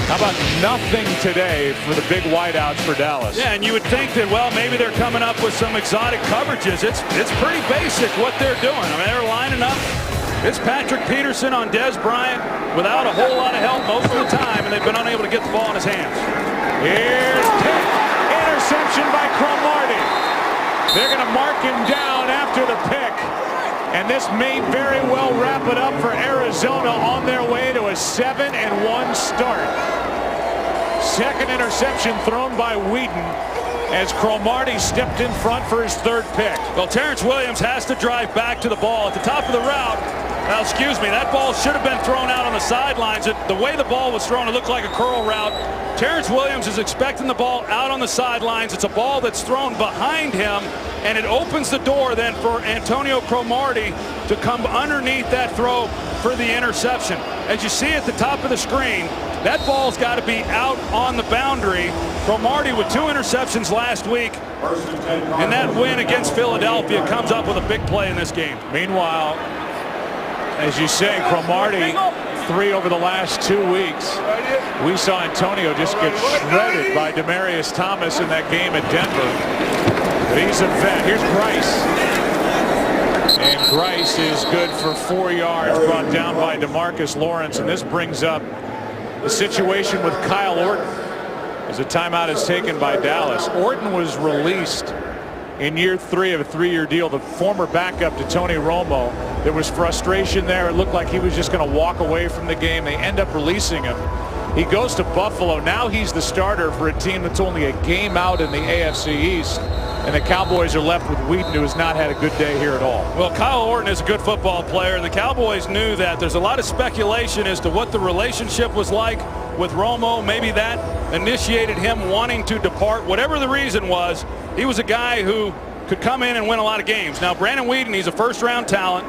How about nothing today for the big wideouts for Dallas? Yeah, and you would think that, well, maybe they're coming up with some exotic coverages. It's pretty basic what they're doing. I mean, they're lining up. It's Patrick Peterson on Dez Bryant without a whole lot of help most of the time, and they've been unable to get the ball in his hands. Here's pick. Interception by Cromartie. They're going to mark him down after the pick. And this may very well wrap it up for Arizona on their way to a 7-1 start. Second interception thrown by Whedon as Cromartie stepped in front for his 3rd pick. Well, Terrence Williams has to drive back to the ball at the top of the route. Now, excuse me, that ball should have been thrown out on the sidelines. The way the ball was thrown, it looked like a curl route. Terrence Williams is expecting the ball out on the sidelines. It's a ball that's thrown behind him, and it opens the door then for Antonio Cromartie to come underneath that throw for the interception. As you see at the top of the screen, that ball's got to be out on the boundary. Cromartie with 2 interceptions last week, and that win against Philadelphia comes up with a big play in this game. Meanwhile, as you say, Cromartie 3 over the last 2 weeks. We saw Antonio just get shredded by Demaryius Thomas in that game at Denver. But he's a vet. Here's Grice. And Grice is good for 4 yards, brought down by DeMarcus Lawrence. And this brings up the situation with Kyle Orton as a timeout is taken by Dallas. Orton was released in year 3 of a 3-year deal, the former backup to Tony Romo. There was frustration there. It looked like he was just going to walk away from the game. They end up releasing him. He goes to Buffalo. Now he's the starter for a team that's only a game out in the AFC East. And the Cowboys are left with Whedon, who has not had a good day here at all. Well, Kyle Orton is a good football player, and the Cowboys knew that. There's a lot of speculation as to what the relationship was like with Romo. Maybe that initiated him wanting to depart. Whatever the reason was, he was a guy who could come in and win a lot of games. Now, Brandon Whedon, he's a first-round talent.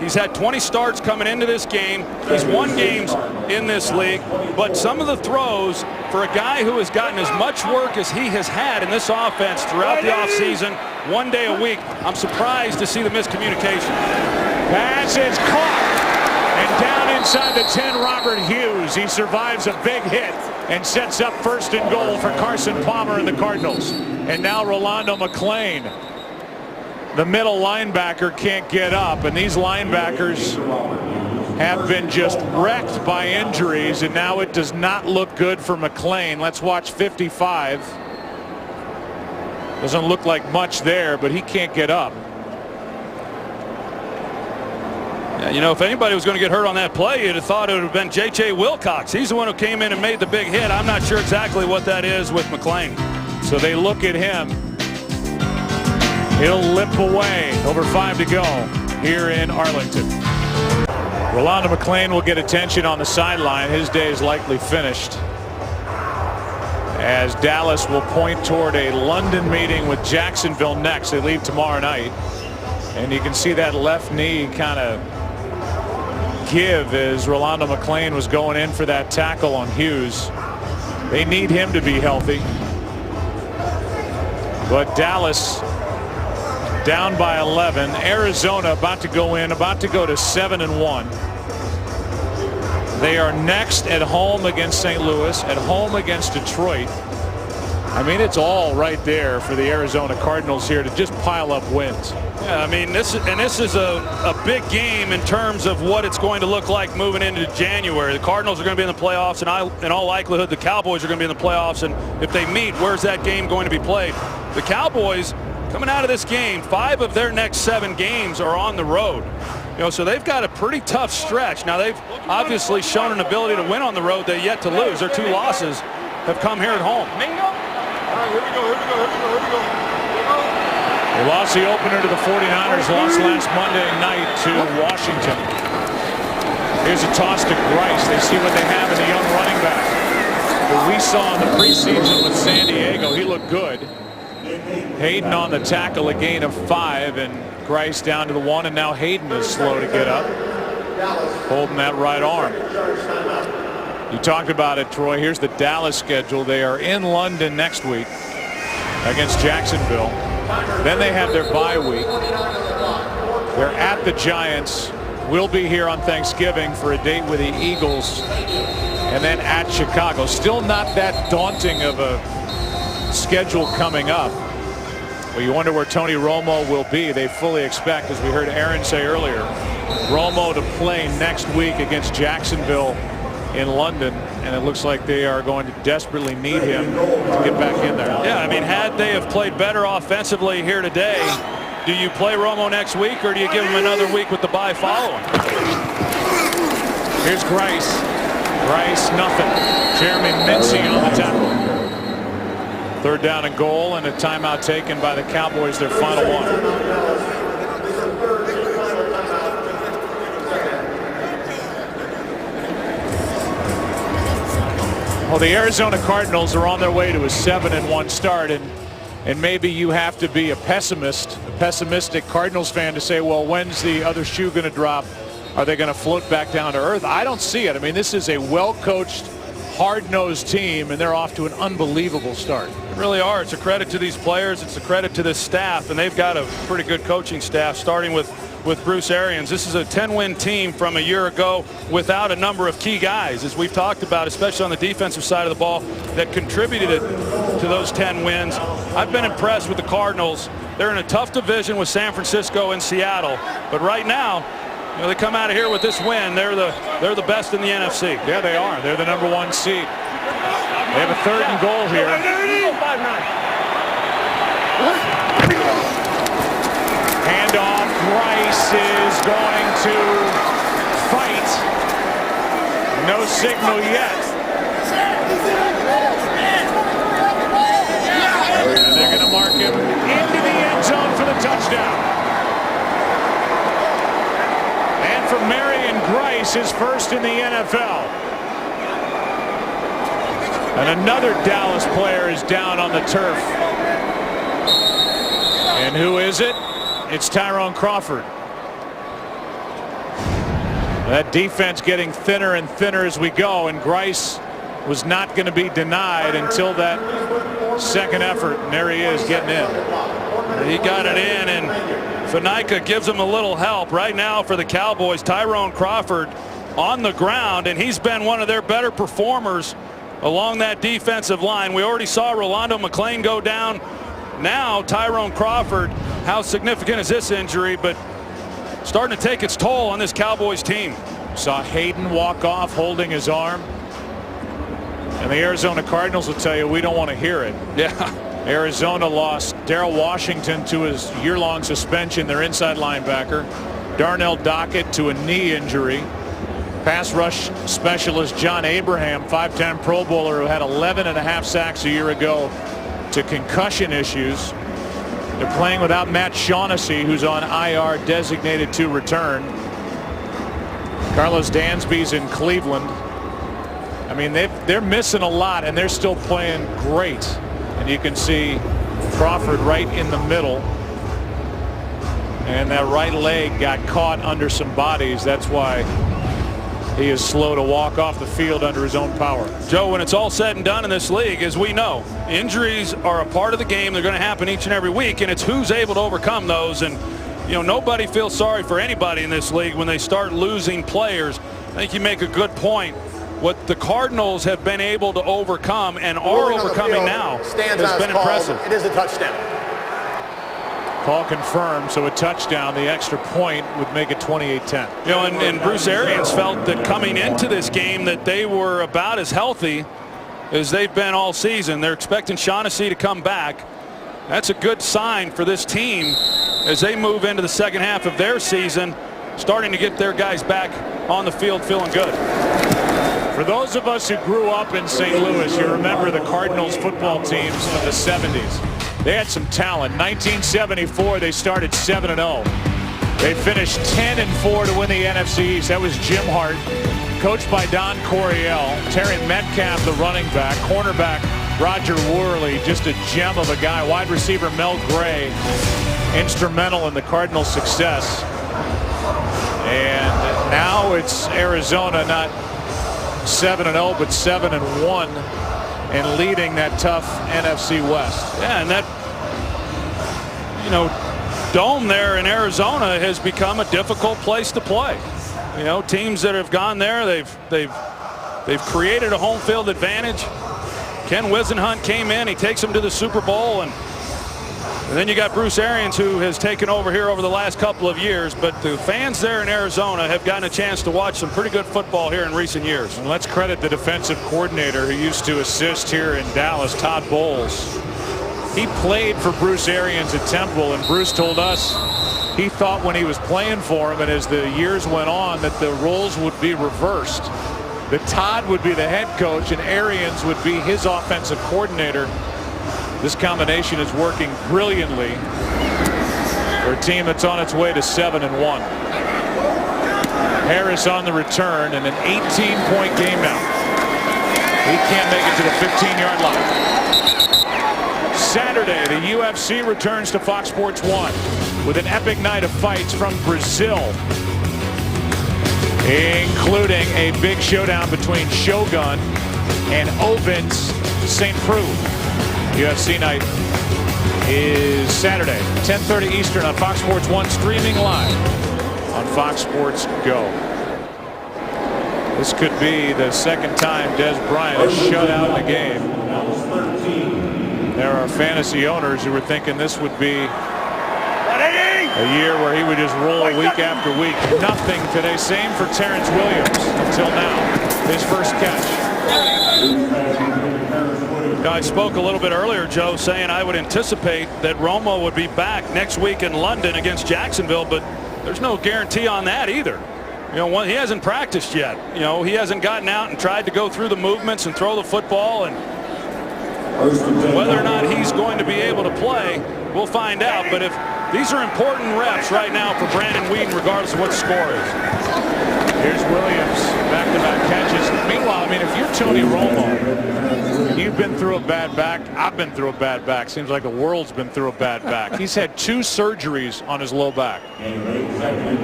He's had 20 starts coming into this game. He's won games in this league. But some of the throws for a guy who has gotten as much work as he has had in this offense throughout the offseason, 1 day a week, I'm surprised to see the miscommunication. Pass is caught. And down inside the 10, Robert Hughes. He survives a big hit and sets up first and goal for Carson Palmer and the Cardinals. And now Rolando McClain, the middle linebacker, can't get up. And these linebackers have been just wrecked by injuries. And now it does not look good for McClain. Let's watch 55. Doesn't look like much there, but he can't get up. You know, if anybody was going to get hurt on that play, you'd have thought it would have been J.J. Wilcox. He's the one who came in and made the big hit. I'm not sure exactly what that is with McClain. So they look at him. He'll limp away. Over 5 to go here in Arlington. Rolando McClain will get attention on the sideline. His day is likely finished, as Dallas will point toward a London meeting with Jacksonville next. They leave tomorrow night. And you can see that left knee kind of give as Rolando McClain was going in for that tackle on Hughes. They need him to be healthy. But Dallas down by 11. Arizona about to go in, about to go to 7-1. They are next at home against St. Louis, at home against Detroit. I mean, it's all right there for the Arizona Cardinals here to just pile up wins. Yeah, I mean, this is a big game in terms of what it's going to look like moving into January. The Cardinals are going to be in the playoffs, and in all likelihood, the Cowboys are going to be in the playoffs. And if they meet, where's that game going to be played? The Cowboys, coming out of this game, 5 of their next 7 games are on the road. You know, so they've got a pretty tough stretch. Now, they've obviously shown an ability to win on the road. They're yet to lose. Their 2 losses have come here at home. Here we go. They lost the opener to the 49ers, lost last Monday night to Washington. Here's a toss to Grice. They see what they have in the young running back. What we saw in the preseason with San Diego, he looked good. Hayden on the tackle, a gain of 5, and Grice down to the 1, and now Hayden is slow to get up, holding that right arm. You talked about it, Troy. Here's the Dallas schedule. They are in London next week against Jacksonville. Then they have their bye week. They're at the Giants. We'll be here on Thanksgiving for a date with the Eagles, and then at Chicago. Still not that daunting of a schedule coming up. Well, you wonder where Tony Romo will be. They fully expect, as we heard Aaron say earlier, Romo to play next week against Jacksonville in London, and it looks like they are going to desperately need him to get back in there. Yeah, I mean, had they have played better offensively here today, do you play Romo next week, or do you give him another week with the bye following? Here's Grice. Grice, nothing. Jeremy Mincy on the tackle. 3rd down and goal, and a timeout taken by the Cowboys, their final one. Well, the Arizona Cardinals are on their way to a 7-1 start, and maybe you have to be a pessimistic Cardinals fan to say, well, when's the other shoe going to drop? Are they going to float back down to earth? I don't see it. I mean, this is a well-coached, hard-nosed team, and they're off to an unbelievable start. They really are. It's a credit to these players. It's a credit to this staff, and they've got a pretty good coaching staff, starting with Bruce Arians. This is a 10-win team from a year ago without a number of key guys, as we've talked about, especially on the defensive side of the ball, that contributed to those 10 wins. I've been impressed with the Cardinals. They're in a tough division with San Francisco and Seattle, but right now, you know, they come out of here with this win. They're the best in the NFC. Yeah, they are. They're the #1 seed. They have a 3rd and goal here. Handoff. Grice is going to fight. No signal yet. And they're going to mark him into the end zone for the touchdown. And for Marion Grice, his first in the NFL. And another Dallas player is down on the turf. And who is it? It's Tyrone Crawford. That defense getting thinner and thinner as we go, and Grice was not going to be denied until that second effort, and there he is getting in. He got it in, and Faneca gives him a little help. Right now for the Cowboys, Tyrone Crawford on the ground, and he's been one of their better performers along that defensive line. We already saw Rolando McClain go down. Now Tyrone Crawford, how significant is this injury? But starting to take its toll on this Cowboys team. Saw Hayden walk off holding his arm. And the Arizona Cardinals will tell you we don't want to hear it. Yeah. Arizona lost Darrell Washington to his year-long suspension, their inside linebacker. Darnell Dockett to a knee injury. Pass rush specialist John Abraham, 5-time Pro Bowler who had 11.5 sacks a year ago, to concussion issues. They're playing without Matt Shaughnessy, who's on IR, designated to return. Carlos Dansby's in Cleveland. I mean, they're missing a lot, and they're still playing great. And you can see Crawford right in the middle. And that right leg got caught under some bodies. That's why he is slow to walk off the field under his own power. Joe, when it's all said and done in this league, as we know, injuries are a part of the game. They're going to happen each and every week, and it's who's able to overcome those. And, you know, nobody feels sorry for anybody in this league when they start losing players. I think you make a good point. What the Cardinals have been able to overcome and are overcoming now has been impressive. It is a touchdown. Call confirmed, so a touchdown. The extra point would make it 28-10. You know, and Bruce Arians felt that coming into this game that they were about as healthy as they've been all season. They're expecting Shaughnessy to come back. That's a good sign for this team as they move into the second half of their season, starting to get their guys back on the field feeling good. For those of us who grew up in St. Louis, you remember the Cardinals football teams of the 70s. They had some talent. 1974, they started 7-0. They finished 10-4 to win the NFC East. That was Jim Hart, coached by Don Coryell. Terry Metcalf, the running back. Cornerback Roger Worley, just a gem of a guy. Wide receiver Mel Gray, instrumental in the Cardinals' success. And now it's Arizona, not 7-0, but 7-1, and leading that tough NFC West. Yeah, and that, you know, dome there in Arizona has become a difficult place to play. You know, teams that have gone there, they've created a home field advantage. Ken Wisenhunt came in, he takes them to the Super Bowl, and then you got Bruce Arians, who has taken over here over the last couple of years. But the fans there in Arizona have gotten a chance to watch some pretty good football here in recent years. And let's credit the defensive coordinator who used to assist here in Dallas, Todd Bowles. He played for Bruce Arians at Temple, and Bruce told us he thought when he was playing for him and as the years went on that the roles would be reversed. That Todd would be the head coach and Arians would be his offensive coordinator. This combination is working brilliantly for a team that's on its way to 7-1. Harris on the return, and an 18-point game now. He can't make it to the 15-yard line. Saturday, the UFC returns to Fox Sports 1 with an epic night of fights from Brazil, including a big showdown between Shogun and Ovens St. Preux. UFC night is Saturday, 10:30 Eastern on Fox Sports 1, streaming live on Fox Sports Go. This could be the second time Des Bryant has shut out in a game. There are fantasy owners who were thinking this would be a year where he would just roll week after week. Nothing today. Same for Terrence Williams until now. His first catch. I spoke a little bit earlier, Joe, saying I would anticipate that Romo would be back next week in London against Jacksonville, but there's no guarantee on that either. You know, he hasn't practiced yet. You know, he hasn't gotten out and tried to go through the movements and throw the football, and whether or not he's going to be able to play, we'll find out. But if These are important reps right now for Brandon Weeden, regardless of what the score is. Here's Williams, back-to-back catches. Meanwhile, I mean, if you're Tony Romo, and you've been through a bad back, I've been through a bad back. Seems like the world's been through a bad back. He's had 2 surgeries on his low back.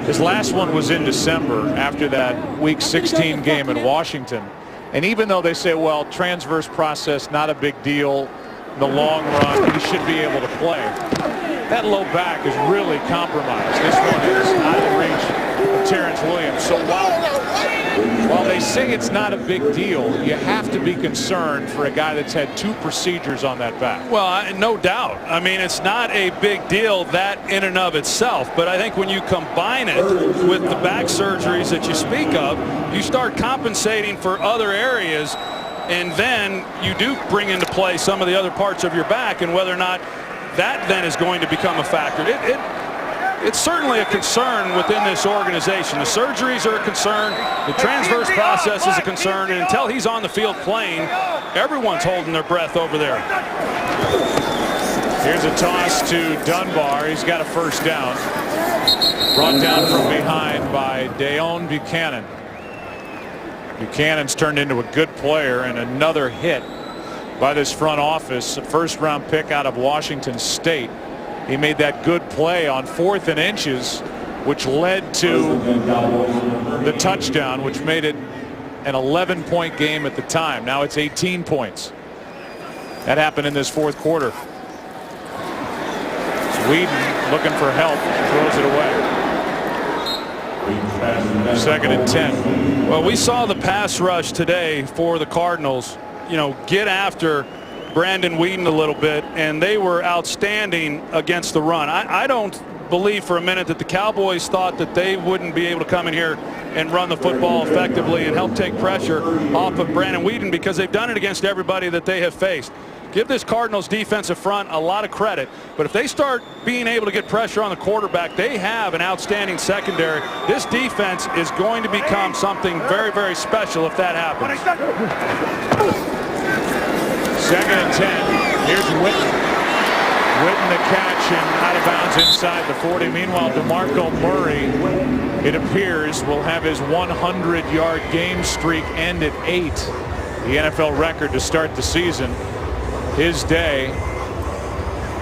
His last one was in December after that Week 16 game in Washington. And even though they say, well, transverse process, not a big deal, in the long run, he should be able to play. That low back is really compromised. This one is out of the reach of Terrence Williams. So while they say it's not a big deal, you have to be concerned for a guy that's had 2 procedures on that back. Well, no doubt. I mean, it's not a big deal that in and of itself, but I think when you combine it with the back surgeries that you speak of, you start compensating for other areas, and then you do bring into play some of the other parts of your back, and whether or not that then is going to become a factor. It's certainly a concern within this organization. The surgeries are a concern. The transverse process is a concern. And until he's on the field playing, everyone's holding their breath over there. Here's a toss to Dunbar. He's got a first down. Brought down from behind by Deone Buchanan. Buchanan's turned into a good player, and another hit by this front office. A first-round pick out of Washington State. He made that good play on 4th and inches, which led to the touchdown, which made it an 11-point game at the time. Now it's 18 points. That happened in this 4th quarter. Weeden looking for help, throws it away. 2nd and 10. Well, we saw the pass rush today for the Cardinals, get after Brandon Weeden a little bit, and they were outstanding against the run. I don't believe for a minute that the Cowboys thought that they wouldn't be able to come in here and run the football effectively and help take pressure off of Brandon Weeden, because they've done it against everybody that they have faced. Give this Cardinals defensive front a lot of credit, but if they start being able to get pressure on the quarterback, they have an outstanding secondary. This defense is going to become something very, very special if that happens. 2nd and 10. Here's Witten. Witten the catch and out of bounds inside the 40. Meanwhile, DeMarco Murray, it appears, will have his 100-yard game streak end at 8. The NFL record to start the season. His day,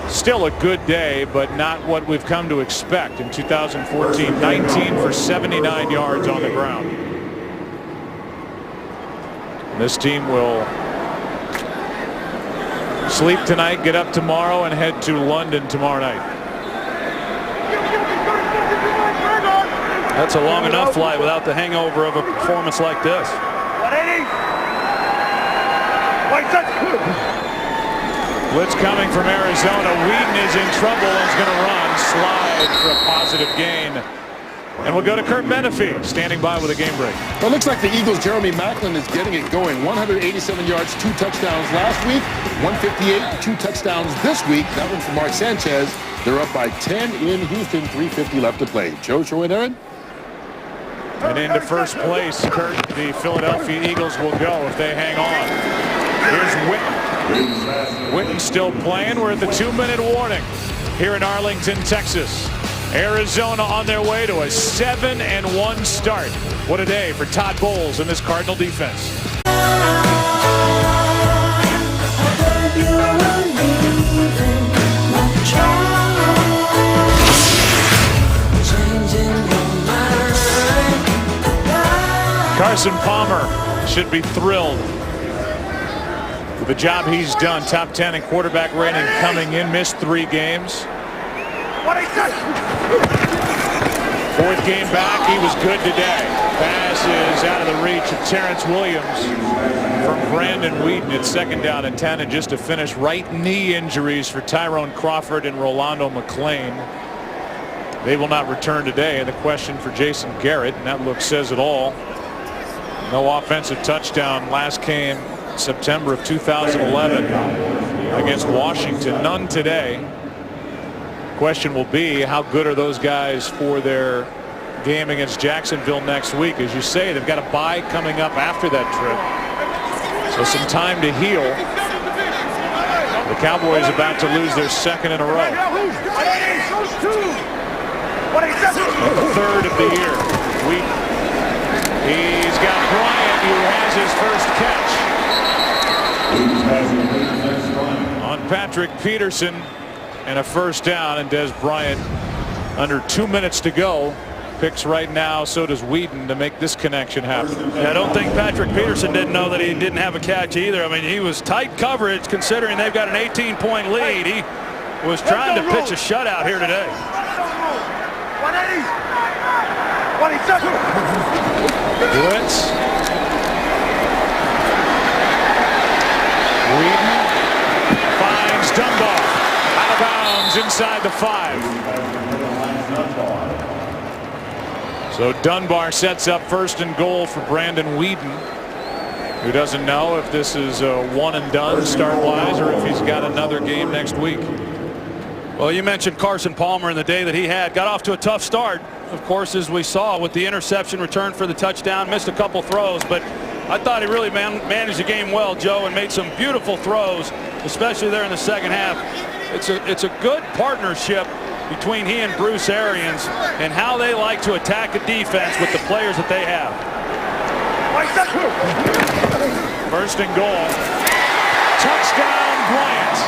still a good day, but not what we've come to expect in 2014. 19 for 79 yards on the ground. And this team will sleep tonight, get up tomorrow, and head to London tomorrow night. That's a long enough flight without the hangover of a performance like this. Blitz coming from Arizona. Weeden is in trouble and is going to run. Slide for a positive gain. And we'll go to Kurt Menefee, standing by with a game break. Well, it looks like the Eagles' Jeremy Maclin is getting it going. 187 yards, 2 touchdowns last week. 158, 2 touchdowns this week. That one from Mark Sanchez. They're up by 10 in Houston. 3:50 left to play. Joe, Show and Aaron. And into first place, Kurt, the Philadelphia Eagles will go if they hang on. Here's Witten. Witten still playing. We're at the 2-minute warning here in Arlington, Texas. Arizona on their way to a 7-1 start. What a day for Todd Bowles and this Cardinal defense. Carson Palmer should be thrilled with the job he's done. Top 10 in quarterback rating coming in. Missed 3 games. 4th game back. He was good today. Pass is out of the reach of Terrence Williams from Brandon Weeden at 2nd down and 10. And just to finish, right knee injuries for Tyrone Crawford and Rolando McClain. They will not return today. And the question for Jason Garrett, and that look says it all. No offensive touchdown. Last came September of 2011 against Washington. None today. Question will be, how good are those guys for their game against Jacksonville next week? As you say, they've got a bye coming up after that trip, so some time to heal. The Cowboys about to lose their second in a row. The third of the year. He's got Bryant, who has his first catch on Patrick Peterson, and a first down. And Des Bryant, under 2 minutes to go, picks right now. So does Whedon to make this connection happen. Yeah, I don't think Patrick Peterson didn't know that he didn't have a catch either. I mean, he was tight coverage considering they've got an 18-point lead. He was trying to pitch a shutout here today. 180. 27. Blitz. Whedon finds Dunbar out of bounds inside the 5. So Dunbar sets up first and goal for Brandon Whedon, who doesn't know if this is a one and done start wise or if he's got another game next week. Well, you mentioned Carson Palmer in the day that he had. Got off to a tough start, of course, as we saw with the interception return for the touchdown. Missed a couple throws, but I thought he really managed the game well, Joe, and made some beautiful throws, especially there in the second half. It's a good partnership between he and Bruce Arians and how they like to attack a defense with the players that they have. First and goal. Touchdown Bryant.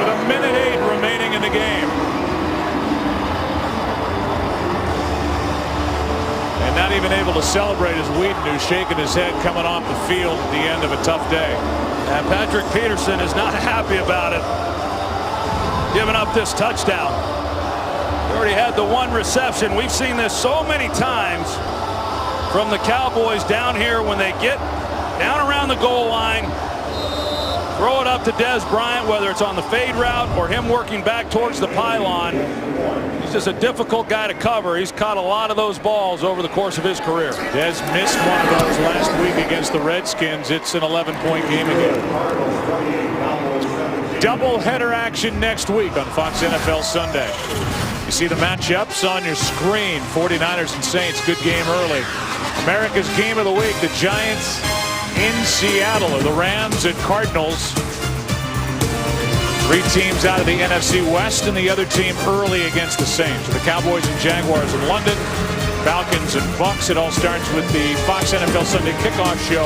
With 1:08 remaining in the game. And not even able to celebrate as Whedon, who's shaking his head coming off the field at the end of a tough day. And Patrick Peterson is not happy about it, giving up this touchdown. He already had the one reception. We've seen this so many times from the Cowboys down here when they get down around the goal line, throw it up to Des Bryant, whether it's on the fade route or him working back towards the pylon. He's just a difficult guy to cover. He's caught a lot of those balls over the course of his career. Des missed one of those last week against the Redskins. It's an 11-point game again. Double-header action next week on Fox NFL Sunday. You see the matchups on your screen. 49ers and Saints, good game early. America's game of the week, the Giants in Seattle, or the Rams and Cardinals. 3 teams out of the NFC West, and the other team early against the Saints. The Cowboys and Jaguars in London, Falcons and Bucks. It all starts with the Fox NFL Sunday kickoff show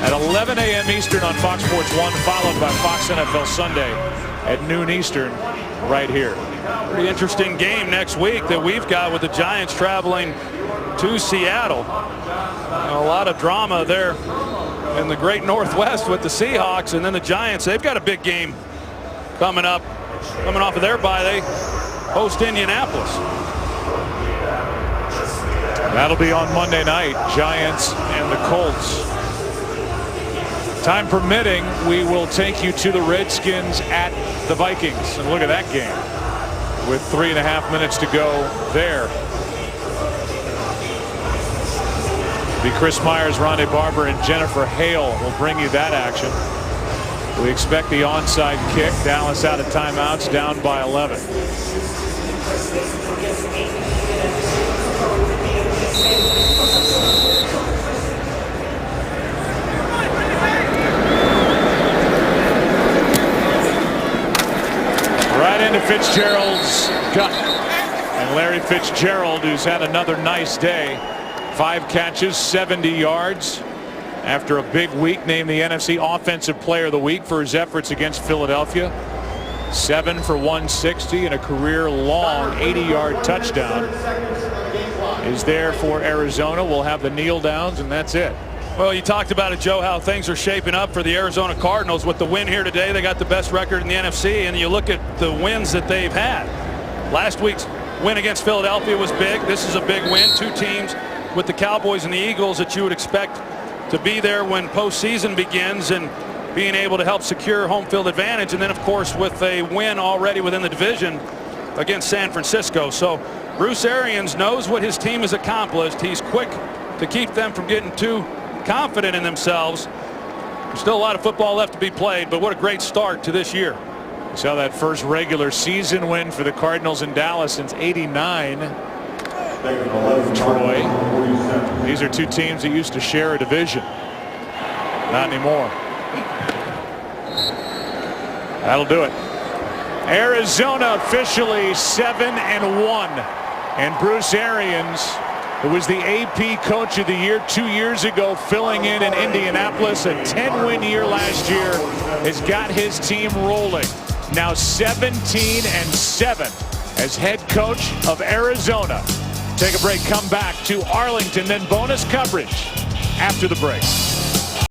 at 11 a.m. Eastern on Fox Sports 1, followed by Fox NFL Sunday at noon Eastern right here. Pretty interesting game next week that we've got with the Giants traveling to Seattle. A lot of drama there in the great Northwest with the Seahawks, and then the Giants, they've got a big game coming up. Coming off of their bye, they host Indianapolis. That'll be on Monday night, Giants and the Colts. Time permitting, we will take you to the Redskins at the Vikings. And look at that game with 3.5 minutes to go there. Be Chris Myers, Rondé Barber, and Jennifer Hale will bring you that action. We expect the onside kick. Dallas out of timeouts, down by 11. Right into Fitzgerald's gut. And Larry Fitzgerald, who's had another nice day. 5 catches, 70 yards. After a big week, named the NFC Offensive Player of the Week for his efforts against Philadelphia. 7 for 160 and a career-long 80-yard touchdown is there for Arizona. We'll have the kneel downs, and that's it. Well, you talked about it, Joe, how things are shaping up for the Arizona Cardinals with the win here today. They got the best record in the NFC, and you look at the wins that they've had. Last week's win against Philadelphia was big. This is a big win. 2 teams with the Cowboys and the Eagles that you would expect to be there when postseason begins and being able to help secure home field advantage. And then, of course, with a win already within the division against San Francisco. So Bruce Arians knows what his team has accomplished. He's quick to keep them from getting too confident in themselves. There's still a lot of football left to be played, but what a great start to this year. We saw that first regular season win for the Cardinals in Dallas since '89. Troy. These are 2 teams that used to share a division. Not anymore. That'll do it. Arizona officially 7-1. And Bruce Arians, who was the AP Coach of the Year 2 years ago, filling in Indianapolis, a 10-win year last year, has got his team rolling. Now 17-7 as head coach of Arizona. Take a break, come back to Arlington, then bonus coverage after the break.